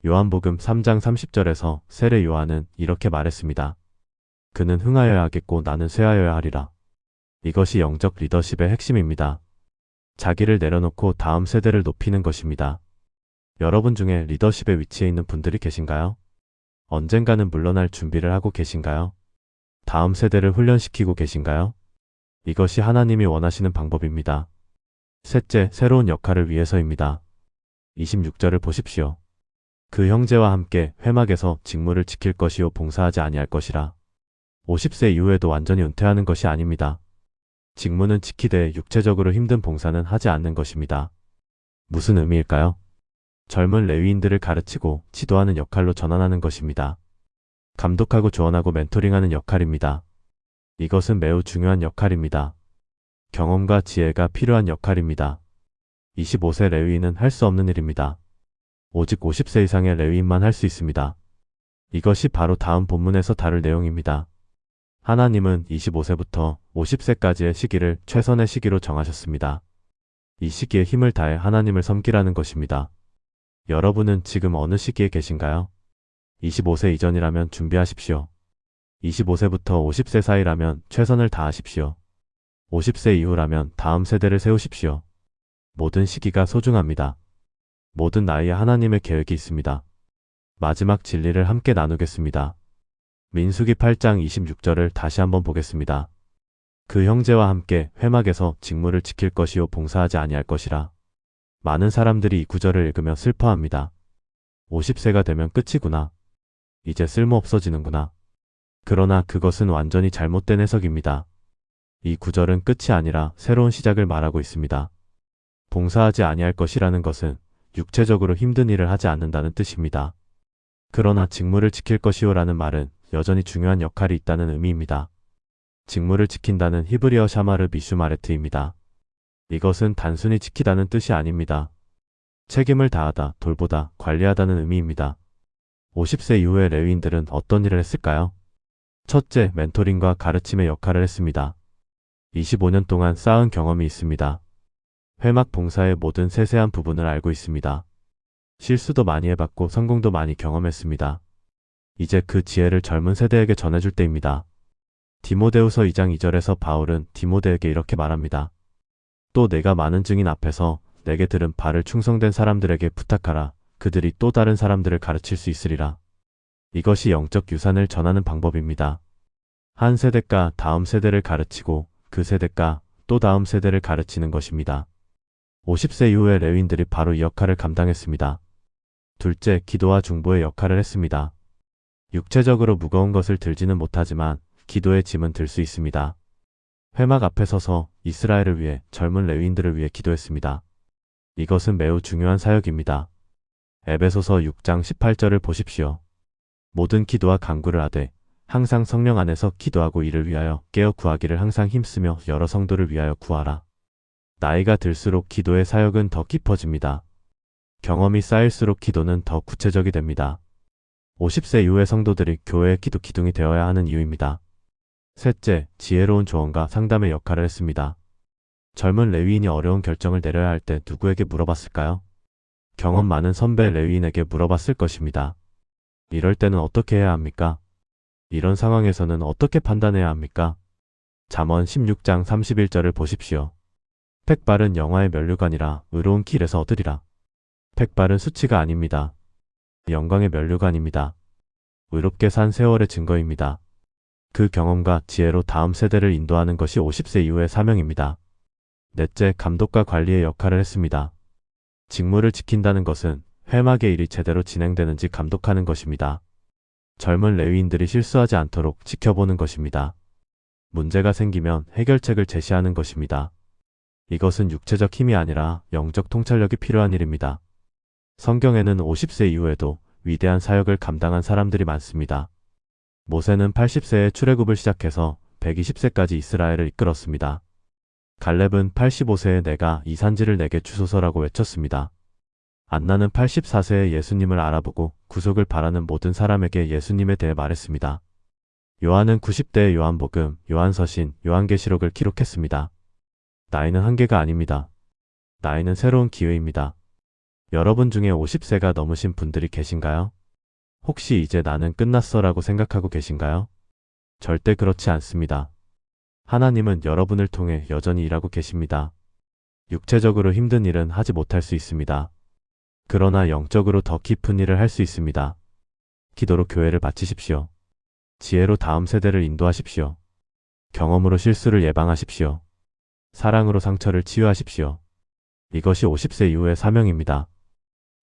요한복음 3장 30절에서 세례 요한은 이렇게 말했습니다. 그는 흥하여야 하겠고 나는 쇠하여야 하리라. 이것이 영적 리더십의 핵심입니다. 자기를 내려놓고 다음 세대를 높이는 것입니다. 여러분 중에 리더십의 위치에 있는 분들이 계신가요? 언젠가는 물러날 준비를 하고 계신가요? 다음 세대를 훈련시키고 계신가요? 이것이 하나님이 원하시는 방법입니다. 셋째, 새로운 역할을 위해서입니다. 26절을 보십시오. 그 형제와 함께 회막에서 직무를 지킬 것이요 봉사하지 아니할 것이라. 50세 이후에도 완전히 은퇴하는 것이 아닙니다. 직무는 지키되 육체적으로 힘든 봉사는 하지 않는 것입니다. 무슨 의미일까요? 젊은 레위인들을 가르치고 지도하는 역할로 전환하는 것입니다. 감독하고 조언하고 멘토링하는 역할입니다. 이것은 매우 중요한 역할입니다. 경험과 지혜가 필요한 역할입니다. 25세 레위인은 할 수 없는 일입니다. 오직 50세 이상의 레위인만 할 수 있습니다. 이것이 바로 다음 본문에서 다룰 내용입니다. 하나님은 25세부터 50세까지의 시기를 최선의 시기로 정하셨습니다. 이 시기에 힘을 다해 하나님을 섬기라는 것입니다. 여러분은 지금 어느 시기에 계신가요? 25세 이전이라면 준비하십시오. 25세부터 50세 사이라면 최선을 다하십시오. 50세 이후라면 다음 세대를 세우십시오. 모든 시기가 소중합니다. 모든 나이에 하나님의 계획이 있습니다. 마지막 진리를 함께 나누겠습니다. 민수기 8장 26절을 다시 한번 보겠습니다. 그 형제와 함께 회막에서 직무를 지킬 것이요 봉사하지 아니할 것이라. 많은 사람들이 이 구절을 읽으며 슬퍼합니다. 50세가 되면 끝이구나. 이제 쓸모 없어지는구나. 그러나 그것은 완전히 잘못된 해석입니다. 이 구절은 끝이 아니라 새로운 시작을 말하고 있습니다. 봉사하지 아니할 것이라는 것은 육체적으로 힘든 일을 하지 않는다는 뜻입니다. 그러나 직무를 지킬 것이요라는 말은 여전히 중요한 역할이 있다는 의미입니다. 직무를 지킨다는 히브리어 샤마르 미슈마레트입니다. 이것은 단순히 지키다는 뜻이 아닙니다. 책임을 다하다, 돌보다, 관리하다는 의미입니다. 50세 이후의 레위인들은 어떤 일을 했을까요? 첫째, 멘토링과 가르침의 역할을 했습니다. 25년 동안 쌓은 경험이 있습니다. 회막 봉사의 모든 세세한 부분을 알고 있습니다. 실수도 많이 해봤고 성공도 많이 경험했습니다. 이제 그 지혜를 젊은 세대에게 전해줄 때입니다. 디모데후서 2장 2절에서 바울은 디모데에게 이렇게 말합니다. 또 내가 많은 증인 앞에서 내게 들은 바를 충성된 사람들에게 부탁하라. 그들이 또 다른 사람들을 가르칠 수 있으리라. 이것이 영적 유산을 전하는 방법입니다. 한 세대가 다음 세대를 가르치고 그 세대가 또 다음 세대를 가르치는 것입니다. 50세 이후의 레위인들이 바로 이 역할을 감당했습니다. 둘째, 기도와 중보의 역할을 했습니다. 육체적으로 무거운 것을 들지는 못하지만 기도의 짐은 들 수 있습니다. 회막 앞에 서서 이스라엘을 위해 젊은 레위인들을 위해 기도했습니다. 이것은 매우 중요한 사역입니다. 에베소서 6장 18절을 보십시오. 모든 기도와 간구를 하되 항상 성령 안에서 기도하고 이를 위하여 깨어 구하기를 항상 힘쓰며 여러 성도를 위하여 구하라. 나이가 들수록 기도의 사역은 더 깊어집니다. 경험이 쌓일수록 기도는 더 구체적이 됩니다. 50세 이후의 성도들이 교회의 기도 기둥이 되어야 하는 이유입니다. 셋째, 지혜로운 조언과 상담의 역할을 했습니다. 젊은 레위인이 어려운 결정을 내려야 할 때 누구에게 물어봤을까요? 경험 많은 선배 레위인에게 물어봤을 것입니다. 이럴 때는 어떻게 해야 합니까? 이런 상황에서는 어떻게 판단해야 합니까? 잠언 16장 31절을 보십시오. 팩발은 영화의 면류관이라 의로운 길에서 얻으리라. 팩발은 수치가 아닙니다. 영광의 면류관입니다. 의롭게 산 세월의 증거입니다. 그 경험과 지혜로 다음 세대를 인도하는 것이 50세 이후의 사명입니다. 넷째, 감독과 관리의 역할을 했습니다. 직무를 지킨다는 것은 회막의 일이 제대로 진행되는지 감독하는 것입니다. 젊은 레위인들이 실수하지 않도록 지켜보는 것입니다. 문제가 생기면 해결책을 제시하는 것입니다. 이것은 육체적 힘이 아니라 영적 통찰력이 필요한 일입니다. 성경에는 50세 이후에도 위대한 사역을 감당한 사람들이 많습니다. 모세는 80세에 출애굽을 시작해서 120세까지 이스라엘을 이끌었습니다. 갈렙은 85세에 내가 이 산지를 내게 주소서라고 외쳤습니다. 안나는 84세에 예수님을 알아보고 구속을 바라는 모든 사람에게 예수님에 대해 말했습니다. 요한은 90대에 요한복음, 요한서신, 요한계시록을 기록했습니다. 나이는 한계가 아닙니다. 나이는 새로운 기회입니다. 여러분 중에 50세가 넘으신 분들이 계신가요? 혹시 이제 나는 끝났어라고 생각하고 계신가요? 절대 그렇지 않습니다. 하나님은 여러분을 통해 여전히 일하고 계십니다. 육체적으로 힘든 일은 하지 못할 수 있습니다. 그러나 영적으로 더 깊은 일을 할 수 있습니다. 기도로 교회를 바치십시오. 지혜로 다음 세대를 인도하십시오. 경험으로 실수를 예방하십시오. 사랑으로 상처를 치유하십시오. 이것이 50세 이후의 사명입니다.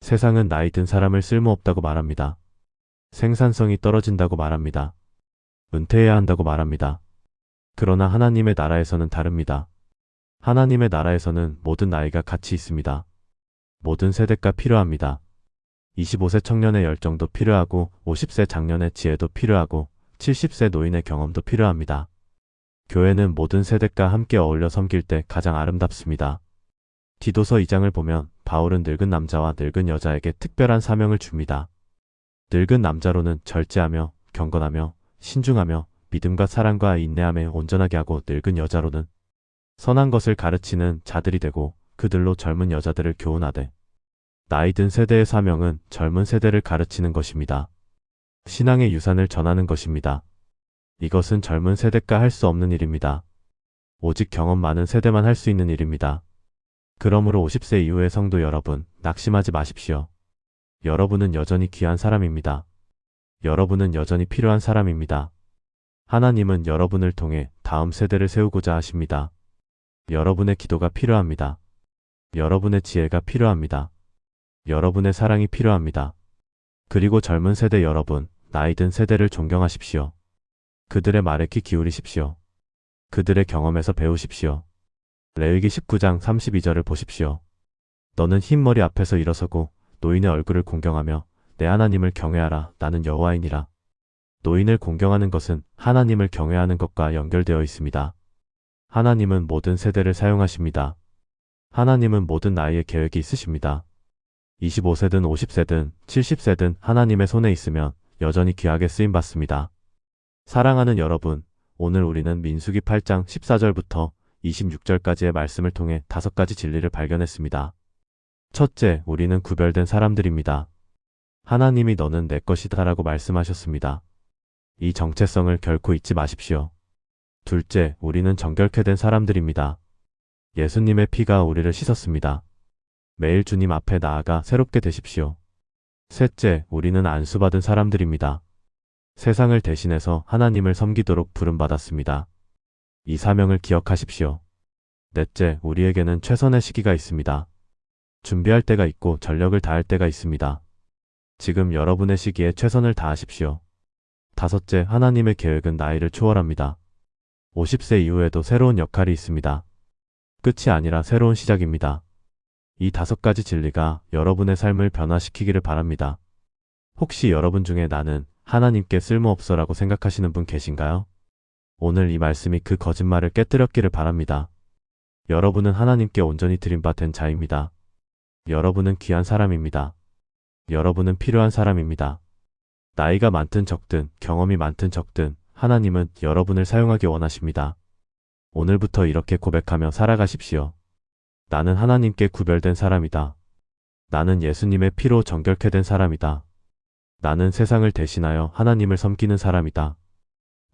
세상은 나이 든 사람을 쓸모없다고 말합니다. 생산성이 떨어진다고 말합니다. 은퇴해야 한다고 말합니다. 그러나 하나님의 나라에서는 다릅니다. 하나님의 나라에서는 모든 나이가 같이 있습니다. 모든 세대가 필요합니다. 25세 청년의 열정도 필요하고 50세 장년의 지혜도 필요하고 70세 노인의 경험도 필요합니다. 교회는 모든 세대가 함께 어울려 섬길 때 가장 아름답습니다. 디도서 2장을 보면 바울은 늙은 남자와 늙은 여자에게 특별한 사명을 줍니다. 늙은 남자로는 절제하며 경건하며 신중하며 믿음과 사랑과 인내함에 온전하게 하고 늙은 여자로는 선한 것을 가르치는 자들이 되고 그들로 젊은 여자들을 교훈하되 나이 든 세대의 사명은 젊은 세대를 가르치는 것입니다. 신앙의 유산을 전하는 것입니다. 이것은 젊은 세대가 할 수 없는 일입니다. 오직 경험 많은 세대만 할 수 있는 일입니다. 그러므로 50세 이후의 성도 여러분, 낙심하지 마십시오. 여러분은 여전히 귀한 사람입니다. 여러분은 여전히 필요한 사람입니다. 하나님은 여러분을 통해 다음 세대를 세우고자 하십니다. 여러분의 기도가 필요합니다. 여러분의 지혜가 필요합니다. 여러분의 사랑이 필요합니다. 그리고 젊은 세대 여러분, 나이 든 세대를 존경하십시오. 그들의 말에 귀 기울이십시오. 그들의 경험에서 배우십시오. 레위기 19장 32절을 보십시오. 너는 흰머리 앞에서 일어서고 노인의 얼굴을 공경하며 내 하나님을 경외하라. 나는 여호와이니라. 노인을 공경하는 것은 하나님을 경외하는 것과 연결되어 있습니다. 하나님은 모든 세대를 사용하십니다. 하나님은 모든 나이에 계획이 있으십니다. 25세든 50세든 70세든 하나님의 손에 있으면 여전히 귀하게 쓰임받습니다. 사랑하는 여러분, 오늘 우리는 민수기 8장 14절부터 26절까지의 말씀을 통해 5가지 진리를 발견했습니다. 첫째, 우리는 구별된 사람들입니다. 하나님이 너는 내 것이다 라고 말씀하셨습니다. 이 정체성을 결코 잊지 마십시오. 둘째, 우리는 정결케 된 사람들입니다. 예수님의 피가 우리를 씻었습니다. 매일 주님 앞에 나아가 새롭게 되십시오. 셋째, 우리는 안수받은 사람들입니다. 세상을 대신해서 하나님을 섬기도록 부름받았습니다. 이 사명을 기억하십시오. 넷째, 우리에게는 최선의 시기가 있습니다. 준비할 때가 있고 전력을 다할 때가 있습니다. 지금 여러분의 시기에 최선을 다하십시오. 다섯째, 하나님의 계획은 나이를 초월합니다. 50세 이후에도 새로운 역할이 있습니다. 끝이 아니라 새로운 시작입니다. 이 5가지 진리가 여러분의 삶을 변화시키기를 바랍니다. 혹시 여러분 중에 나는 하나님께 쓸모없어라고 생각하시는 분 계신가요? 오늘 이 말씀이 그 거짓말을 깨뜨렸기를 바랍니다. 여러분은 하나님께 온전히 드림받은 자입니다. 여러분은 귀한 사람입니다. 여러분은 필요한 사람입니다. 나이가 많든 적든 경험이 많든 적든 하나님은 여러분을 사용하기 원하십니다. 오늘부터 이렇게 고백하며 살아가십시오. 나는 하나님께 구별된 사람이다. 나는 예수님의 피로 정결케 된 사람이다. 나는 세상을 대신하여 하나님을 섬기는 사람이다.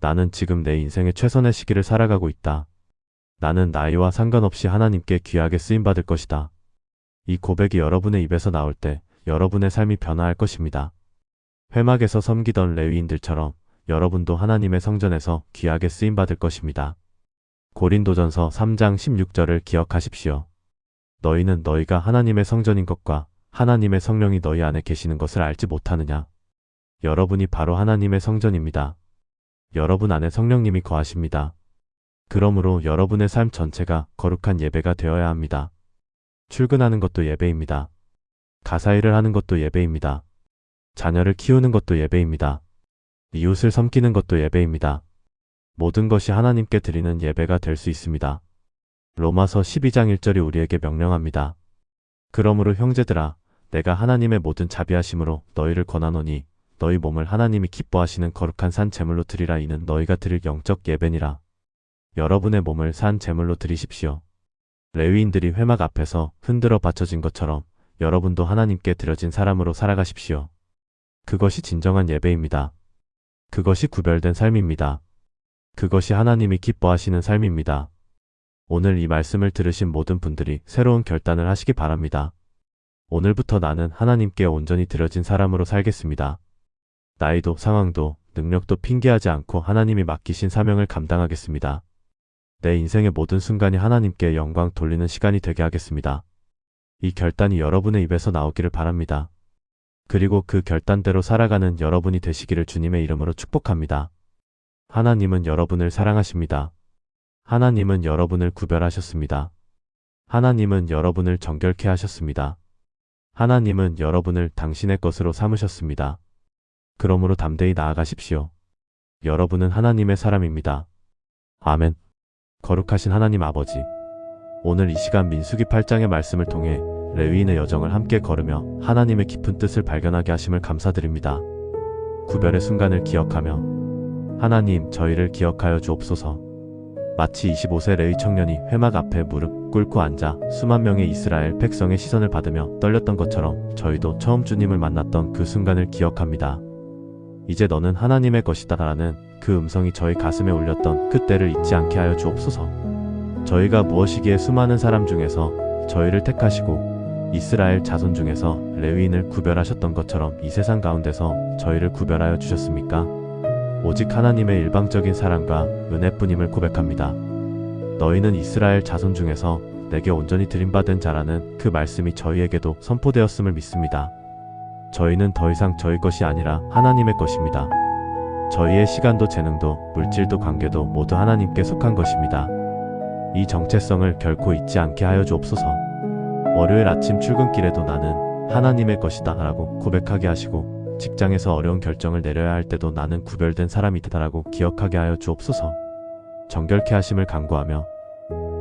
나는 지금 내 인생의 최선의 시기를 살아가고 있다. 나는 나이와 상관없이 하나님께 귀하게 쓰임받을 것이다. 이 고백이 여러분의 입에서 나올 때 여러분의 삶이 변화할 것입니다. 회막에서 섬기던 레위인들처럼 여러분도 하나님의 성전에서 귀하게 쓰임받을 것입니다. 고린도전서 3장 16절을 기억하십시오. 너희는 너희가 하나님의 성전인 것과 하나님의 성령이 너희 안에 계시는 것을 알지 못하느냐. 여러분이 바로 하나님의 성전입니다. 여러분 안에 성령님이 거하십니다. 그러므로 여러분의 삶 전체가 거룩한 예배가 되어야 합니다. 출근하는 것도 예배입니다. 가사일을 하는 것도 예배입니다. 자녀를 키우는 것도 예배입니다. 이웃을 섬기는 것도 예배입니다. 모든 것이 하나님께 드리는 예배가 될 수 있습니다. 로마서 12장 1절이 우리에게 명령합니다. 그러므로 형제들아, 내가 하나님의 모든 자비하심으로 너희를 권하노니 너희 몸을 하나님이 기뻐하시는 거룩한 산 제물로 드리라. 이는 너희가 드릴 영적 예배니라. 여러분의 몸을 산 제물로 드리십시오. 레위인들이 회막 앞에서 흔들어 바쳐진 것처럼 여러분도 하나님께 드려진 사람으로 살아가십시오. 그것이 진정한 예배입니다. 그것이 구별된 삶입니다. 그것이 하나님이 기뻐하시는 삶입니다. 오늘 이 말씀을 들으신 모든 분들이 새로운 결단을 하시기 바랍니다. 오늘부터 나는 하나님께 온전히 드려진 사람으로 살겠습니다. 나이도 상황도 능력도 핑계하지 않고 하나님이 맡기신 사명을 감당하겠습니다. 내 인생의 모든 순간이 하나님께 영광 돌리는 시간이 되게 하겠습니다. 이 결단이 여러분의 입에서 나오기를 바랍니다. 그리고 그 결단대로 살아가는 여러분이 되시기를 주님의 이름으로 축복합니다. 하나님은 여러분을 사랑하십니다. 하나님은 여러분을 구별하셨습니다. 하나님은 여러분을 정결케 하셨습니다. 하나님은 여러분을 당신의 것으로 삼으셨습니다. 그러므로 담대히 나아가십시오. 여러분은 하나님의 사람입니다. 아멘. 거룩하신 하나님 아버지, 오늘 이 시간 민수기 8장의 말씀을 통해 레위인의 여정을 함께 걸으며 하나님의 깊은 뜻을 발견하게 하심을 감사드립니다. 구별의 순간을 기억하며 하나님, 저희를 기억하여 주옵소서. 마치 25세 레위 청년이 회막 앞에 무릎 꿇고 앉아 수만 명의 이스라엘 백성의 시선을 받으며 떨렸던 것처럼 저희도 처음 주님을 만났던 그 순간을 기억합니다. 이제 너는 하나님의 것이다 라는 그 음성이 저희 가슴에 울렸던 그때를 잊지 않게 하여 주옵소서. 저희가 무엇이기에 수많은 사람 중에서 저희를 택하시고 이스라엘 자손 중에서 레위인을 구별하셨던 것처럼 이 세상 가운데서 저희를 구별하여 주셨습니까? 오직 하나님의 일방적인 사랑과 은혜뿐임을 고백합니다. 너희는 이스라엘 자손 중에서 내게 온전히 드림받은 자라는 그 말씀이 저희에게도 선포되었음을 믿습니다. 저희는 더 이상 저희 것이 아니라 하나님의 것입니다. 저희의 시간도 재능도 물질도 관계도 모두 하나님께 속한 것입니다. 이 정체성을 결코 잊지 않게 하여 주옵소서. 월요일 아침 출근길에도 나는 하나님의 것이다 라고 고백하게 하시고, 직장에서 어려운 결정을 내려야 할 때도 나는 구별된 사람이다 라고 기억하게 하여 주옵소서. 정결케 하심을 간구하며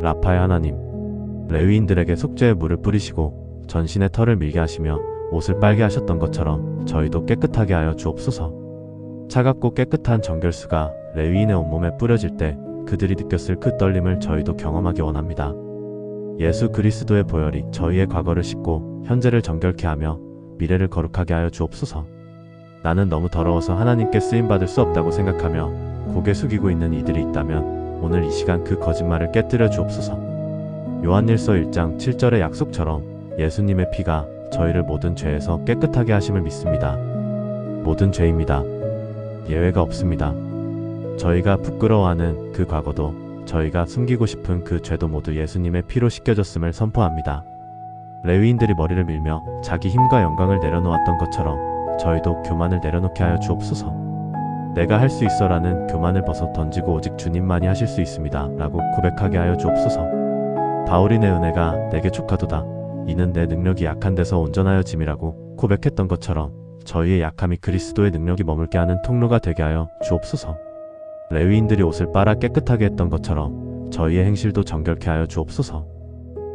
라파의 하나님, 레위인들에게 속죄의 물을 뿌리시고 전신에 털을 밀게 하시며 옷을 빨게 하셨던 것처럼 저희도 깨끗하게 하여 주옵소서. 차갑고 깨끗한 정결수가 레위인의 온몸에 뿌려질 때 그들이 느꼈을 그 떨림을 저희도 경험하기 원합니다. 예수 그리스도의 보혈이 저희의 과거를 씻고 현재를 정결케 하며 미래를 거룩하게 하여 주옵소서. 나는 너무 더러워서 하나님께 쓰임받을 수 없다고 생각하며 고개 숙이고 있는 이들이 있다면 오늘 이 시간 그 거짓말을 깨뜨려 주옵소서. 요한일서 1장 7절의 약속처럼 예수님의 피가 저희를 모든 죄에서 깨끗하게 하심을 믿습니다. 모든 죄입니다. 예외가 없습니다. 저희가 부끄러워하는 그 과거도 저희가 숨기고 싶은 그 죄도 모두 예수님의 피로 씻겨졌음을 선포합니다. 레위인들이 머리를 밀며 자기 힘과 영광을 내려놓았던 것처럼 저희도 교만을 내려놓게 하여 주옵소서. 내가 할 수 있어라는 교만을 벗어 던지고 오직 주님만이 하실 수 있습니다 라고 고백하게 하여 주옵소서. 바울이 내 은혜가 내게 족하도다. 이는 내 능력이 약한 데서 온전하여 짐이라고 고백했던 것처럼 저희의 약함이 그리스도의 능력이 머물게 하는 통로가 되게 하여 주옵소서. 레위인들이 옷을 빨아 깨끗하게 했던 것처럼 저희의 행실도 정결케 하여 주옵소서.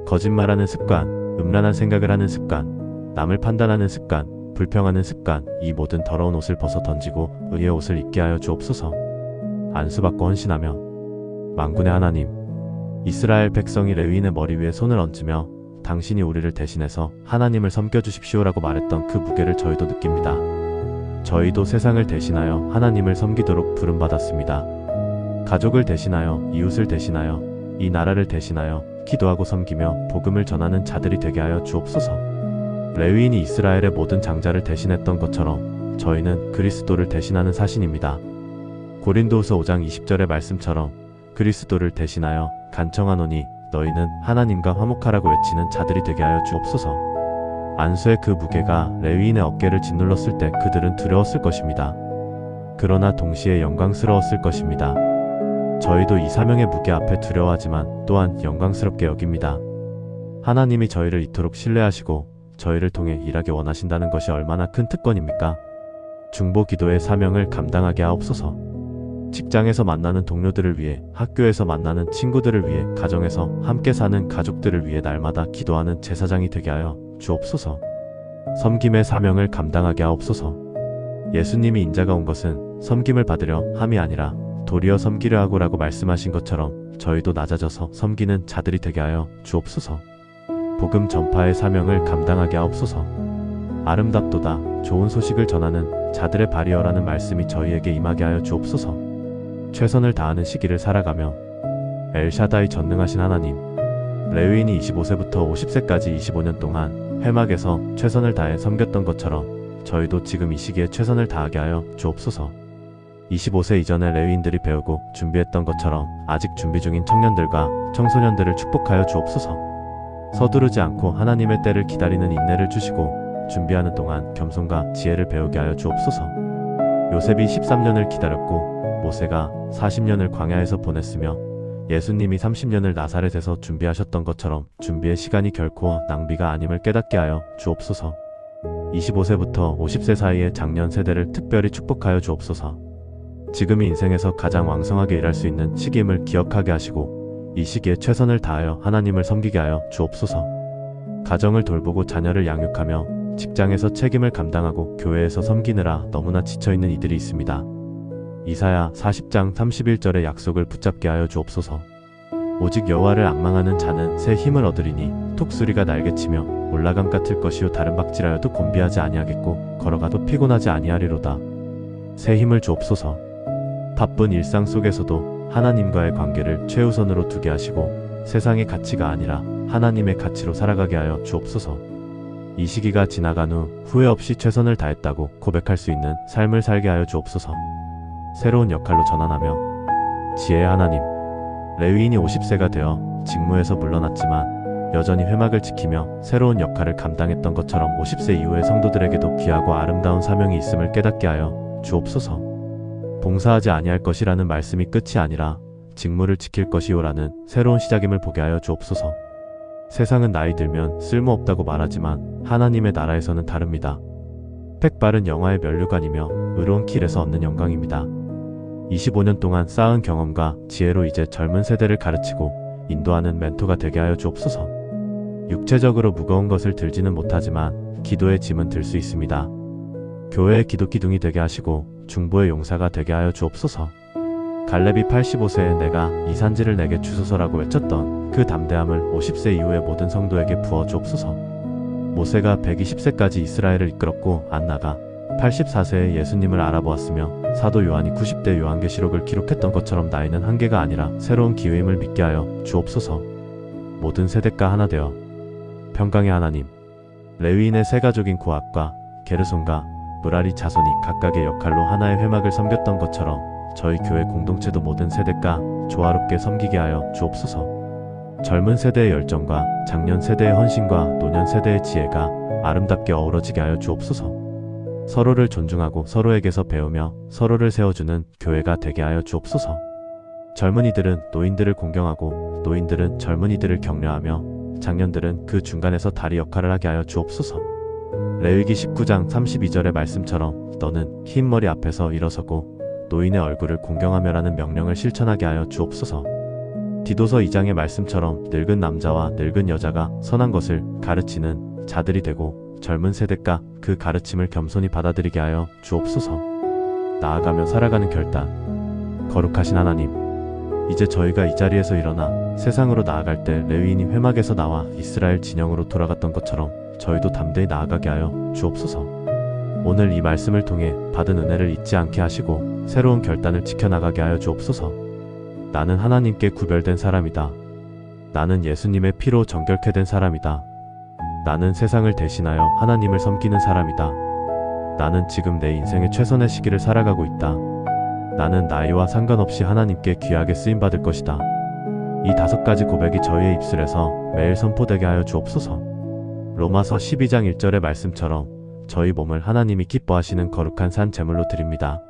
거짓말하는 습관, 음란한 생각을 하는 습관, 남을 판단하는 습관, 불평하는 습관, 이 모든 더러운 옷을 벗어 던지고 의의 옷을 입게 하여 주옵소서. 안수받고 헌신하며 만군의 하나님, 이스라엘 백성이 레위인의 머리 위에 손을 얹으며 당신이 우리를 대신해서 하나님을 섬겨주십시오라고 말했던 그 무게를 저희도 느낍니다. 저희도 세상을 대신하여 하나님을 섬기도록 부름받았습니다. 가족을 대신하여, 이웃을 대신하여, 이 나라를 대신하여 기도하고 섬기며 복음을 전하는 자들이 되게 하여 주옵소서. 레위인이 이스라엘의 모든 장자를 대신했던 것처럼 저희는 그리스도를 대신하는 사신입니다. 고린도후서 5장 20절의 말씀처럼 그리스도를 대신하여 간청하노니 너희는 하나님과 화목하라고 외치는 자들이 되게 하여 주옵소서. 안수의 그 무게가 레위인의 어깨를 짓눌렀을 때 그들은 두려웠을 것입니다. 그러나 동시에 영광스러웠을 것입니다. 저희도 이 사명의 무게 앞에 두려워하지만 또한 영광스럽게 여깁니다. 하나님이 저희를 이토록 신뢰하시고 저희를 통해 일하게 원하신다는 것이 얼마나 큰 특권입니까? 중보 기도의 사명을 감당하게 하옵소서. 직장에서 만나는 동료들을 위해, 학교에서 만나는 친구들을 위해, 가정에서 함께 사는 가족들을 위해 날마다 기도하는 제사장이 되게 하여 주옵소서. 섬김의 사명을 감당하게 하옵소서. 예수님이 인자가 온 것은 섬김을 받으려 함이 아니라 도리어 섬기려 하고라고 말씀하신 것처럼 저희도 낮아져서 섬기는 자들이 되게 하여 주옵소서. 복음 전파의 사명을 감당하게 하옵소서. 아름답도다 좋은 소식을 전하는 자들의 발이여라는 말씀이 저희에게 임하게 하여 주옵소서. 최선을 다하는 시기를 살아가며 엘샤다이 전능하신 하나님, 레위인이 25세부터 50세까지 25년 동안 회막에서 최선을 다해 섬겼던 것처럼 저희도 지금 이 시기에 최선을 다하게 하여 주옵소서. 25세 이전에 레위인들이 배우고 준비했던 것처럼 아직 준비 중인 청년들과 청소년들을 축복하여 주옵소서. 서두르지 않고 하나님의 때를 기다리는 인내를 주시고 준비하는 동안 겸손과 지혜를 배우게 하여 주옵소서. 요셉이 13년을 기다렸고 모세가 40년을 광야에서 보냈으며 예수님이 30년을 나사렛에서 준비하셨던 것처럼 준비의 시간이 결코 낭비가 아님을 깨닫게 하여 주옵소서. 25세부터 50세 사이의 장년 세대를 특별히 축복하여 주옵소서. 지금이 인생에서 가장 왕성하게 일할 수 있는 시기임을 기억하게 하시고 이 시기에 최선을 다하여 하나님을 섬기게 하여 주옵소서. 가정을 돌보고 자녀를 양육하며 직장에서 책임을 감당하고 교회에서 섬기느라 너무나 지쳐있는 이들이 있습니다. 이사야 40장 31절의 약속을 붙잡게 하여 주옵소서. 오직 여호와를 앙망하는 자는 새 힘을 얻으리니 톡수리가 날개치며 올라감 같을 것이요 다른 박질하여도 곤비하지 아니하겠고 걸어가도 피곤하지 아니하리로다. 새 힘을 주옵소서. 바쁜 일상 속에서도 하나님과의 관계를 최우선으로 두게 하시고 세상의 가치가 아니라 하나님의 가치로 살아가게 하여 주옵소서. 이 시기가 지나간 후 후회 없이 최선을 다했다고 고백할 수 있는 삶을 살게 하여 주옵소서. 새로운 역할로 전환하며 지혜의 하나님, 레위인이 50세가 되어 직무에서 물러났지만 여전히 회막을 지키며 새로운 역할을 감당했던 것처럼 50세 이후의 성도들에게도 귀하고 아름다운 사명이 있음을 깨닫게 하여 주옵소서. 봉사하지 아니할 것이라는 말씀이 끝이 아니라 직무를 지킬 것이요라는 새로운 시작임을 보게 하여 주옵소서. 세상은 나이 들면 쓸모없다고 말하지만 하나님의 나라에서는 다릅니다. 팩발은 영화의 면류관이며 의로운 길에서 얻는 영광입니다. 25년 동안 쌓은 경험과 지혜로 이제 젊은 세대를 가르치고 인도하는 멘토가 되게 하여 주옵소서. 육체적으로 무거운 것을 들지는 못하지만 기도의 짐은 들 수 있습니다. 교회의 기도 기둥이 되게 하시고 중보의 용사가 되게 하여 주옵소서. 갈렙이 85세에 내가 이 산지를 내게 주소서라고 외쳤던 그 담대함을 50세 이후의 모든 성도에게 부어 주옵소서. 모세가 120세까지 이스라엘을 이끌었고 안나가 84세에 예수님을 알아보았으며 사도 요한이 90대 요한계시록을 기록했던 것처럼 나이는 한계가 아니라 새로운 기회임을 믿게 하여 주옵소서. 모든 세대가 하나 되어 평강의 하나님, 레위인의 세 가족인 고핫과 게르손과 므라리 자손이 각각의 역할로 하나의 회막을 섬겼던 것처럼 저희 교회 공동체도 모든 세대가 조화롭게 섬기게 하여 주옵소서. 젊은 세대의 열정과 장년 세대의 헌신과 노년 세대의 지혜가 아름답게 어우러지게 하여 주옵소서. 서로를 존중하고 서로에게서 배우며 서로를 세워주는 교회가 되게 하여 주옵소서. 젊은이들은 노인들을 공경하고 노인들은 젊은이들을 격려하며 장년들은 그 중간에서 다리 역할을 하게 하여 주옵소서. 레위기 19장 32절의 말씀처럼 너는 흰 머리 앞에서 일어서고 노인의 얼굴을 공경하며라는 명령을 실천하게 하여 주옵소서. 디도서 2장의 말씀처럼 늙은 남자와 늙은 여자가 선한 것을 가르치는 자들이 되고 젊은 세대가 그 가르침을 겸손히 받아들이게 하여 주옵소서. 나아가며 살아가는 결단. 거룩하신 하나님, 이제 저희가 이 자리에서 일어나 세상으로 나아갈 때 레위인이 회막에서 나와 이스라엘 진영으로 돌아갔던 것처럼 저희도 담대히 나아가게 하여 주옵소서. 오늘 이 말씀을 통해 받은 은혜를 잊지 않게 하시고 새로운 결단을 지켜나가게 하여 주옵소서. 나는 하나님께 구별된 사람이다. 나는 예수님의 피로 정결케 된 사람이다. 나는 세상을 대신하여 하나님을 섬기는 사람이다. 나는 지금 내 인생의 최선의 시기를 살아가고 있다. 나는 나이와 상관없이 하나님께 귀하게 쓰임받을 것이다. 이 5가지 고백이 저희의 입술에서 매일 선포되게 하여 주옵소서. 로마서 12장 1절의 말씀처럼 저희 몸을 하나님이 기뻐하시는 거룩한 산 제물로 드립니다.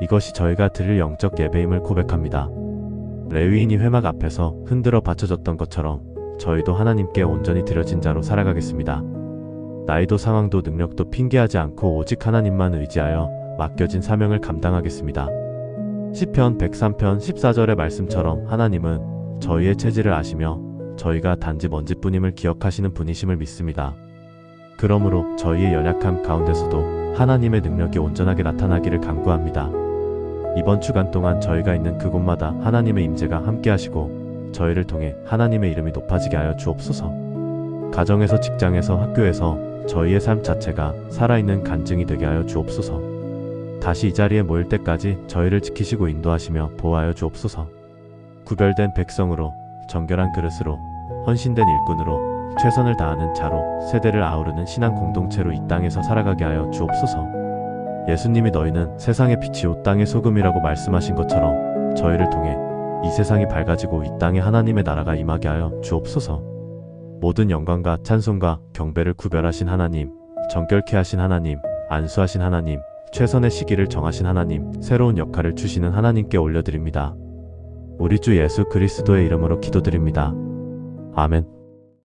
이것이 저희가 드릴 영적 예배임을 고백합니다. 레위인이 회막 앞에서 흔들어 바쳐졌던 것처럼 저희도 하나님께 온전히 드려진 자로 살아가겠습니다. 나이도 상황도 능력도 핑계하지 않고 오직 하나님만 의지하여 맡겨진 사명을 감당하겠습니다. 시편 103편 14절의 말씀처럼 하나님은 저희의 체질을 아시며 저희가 단지 먼지뿐임을 기억하시는 분이심을 믿습니다. 그러므로 저희의 연약함 가운데서도 하나님의 능력이 온전하게 나타나기를 간구합니다. 이번 주간 동안 저희가 있는 그곳마다 하나님의 임재가 함께 하시고 저희를 통해 하나님의 이름이 높아지게 하여 주옵소서. 가정에서 직장에서 학교에서 저희의 삶 자체가 살아있는 간증이 되게 하여 주옵소서. 다시 이 자리에 모일 때까지 저희를 지키시고 인도하시며 보호하여 주옵소서. 구별된 백성으로 정결한 그릇으로 헌신된 일꾼으로 최선을 다하는 자로 세대를 아우르는 신앙 공동체로 이 땅에서 살아가게 하여 주옵소서. 예수님이 너희는 세상의 빛이요 땅의 소금이라고 말씀하신 것처럼 저희를 통해 이 세상이 밝아지고 이 땅에 하나님의 나라가 임하게 하여 주옵소서. 모든 영광과 찬송과 경배를 구별하신 하나님, 정결케 하신 하나님, 안수하신 하나님, 최선의 시기를 정하신 하나님, 새로운 역할을 주시는 하나님께 올려드립니다. 우리 주 예수 그리스도의 이름으로 기도드립니다. 아멘.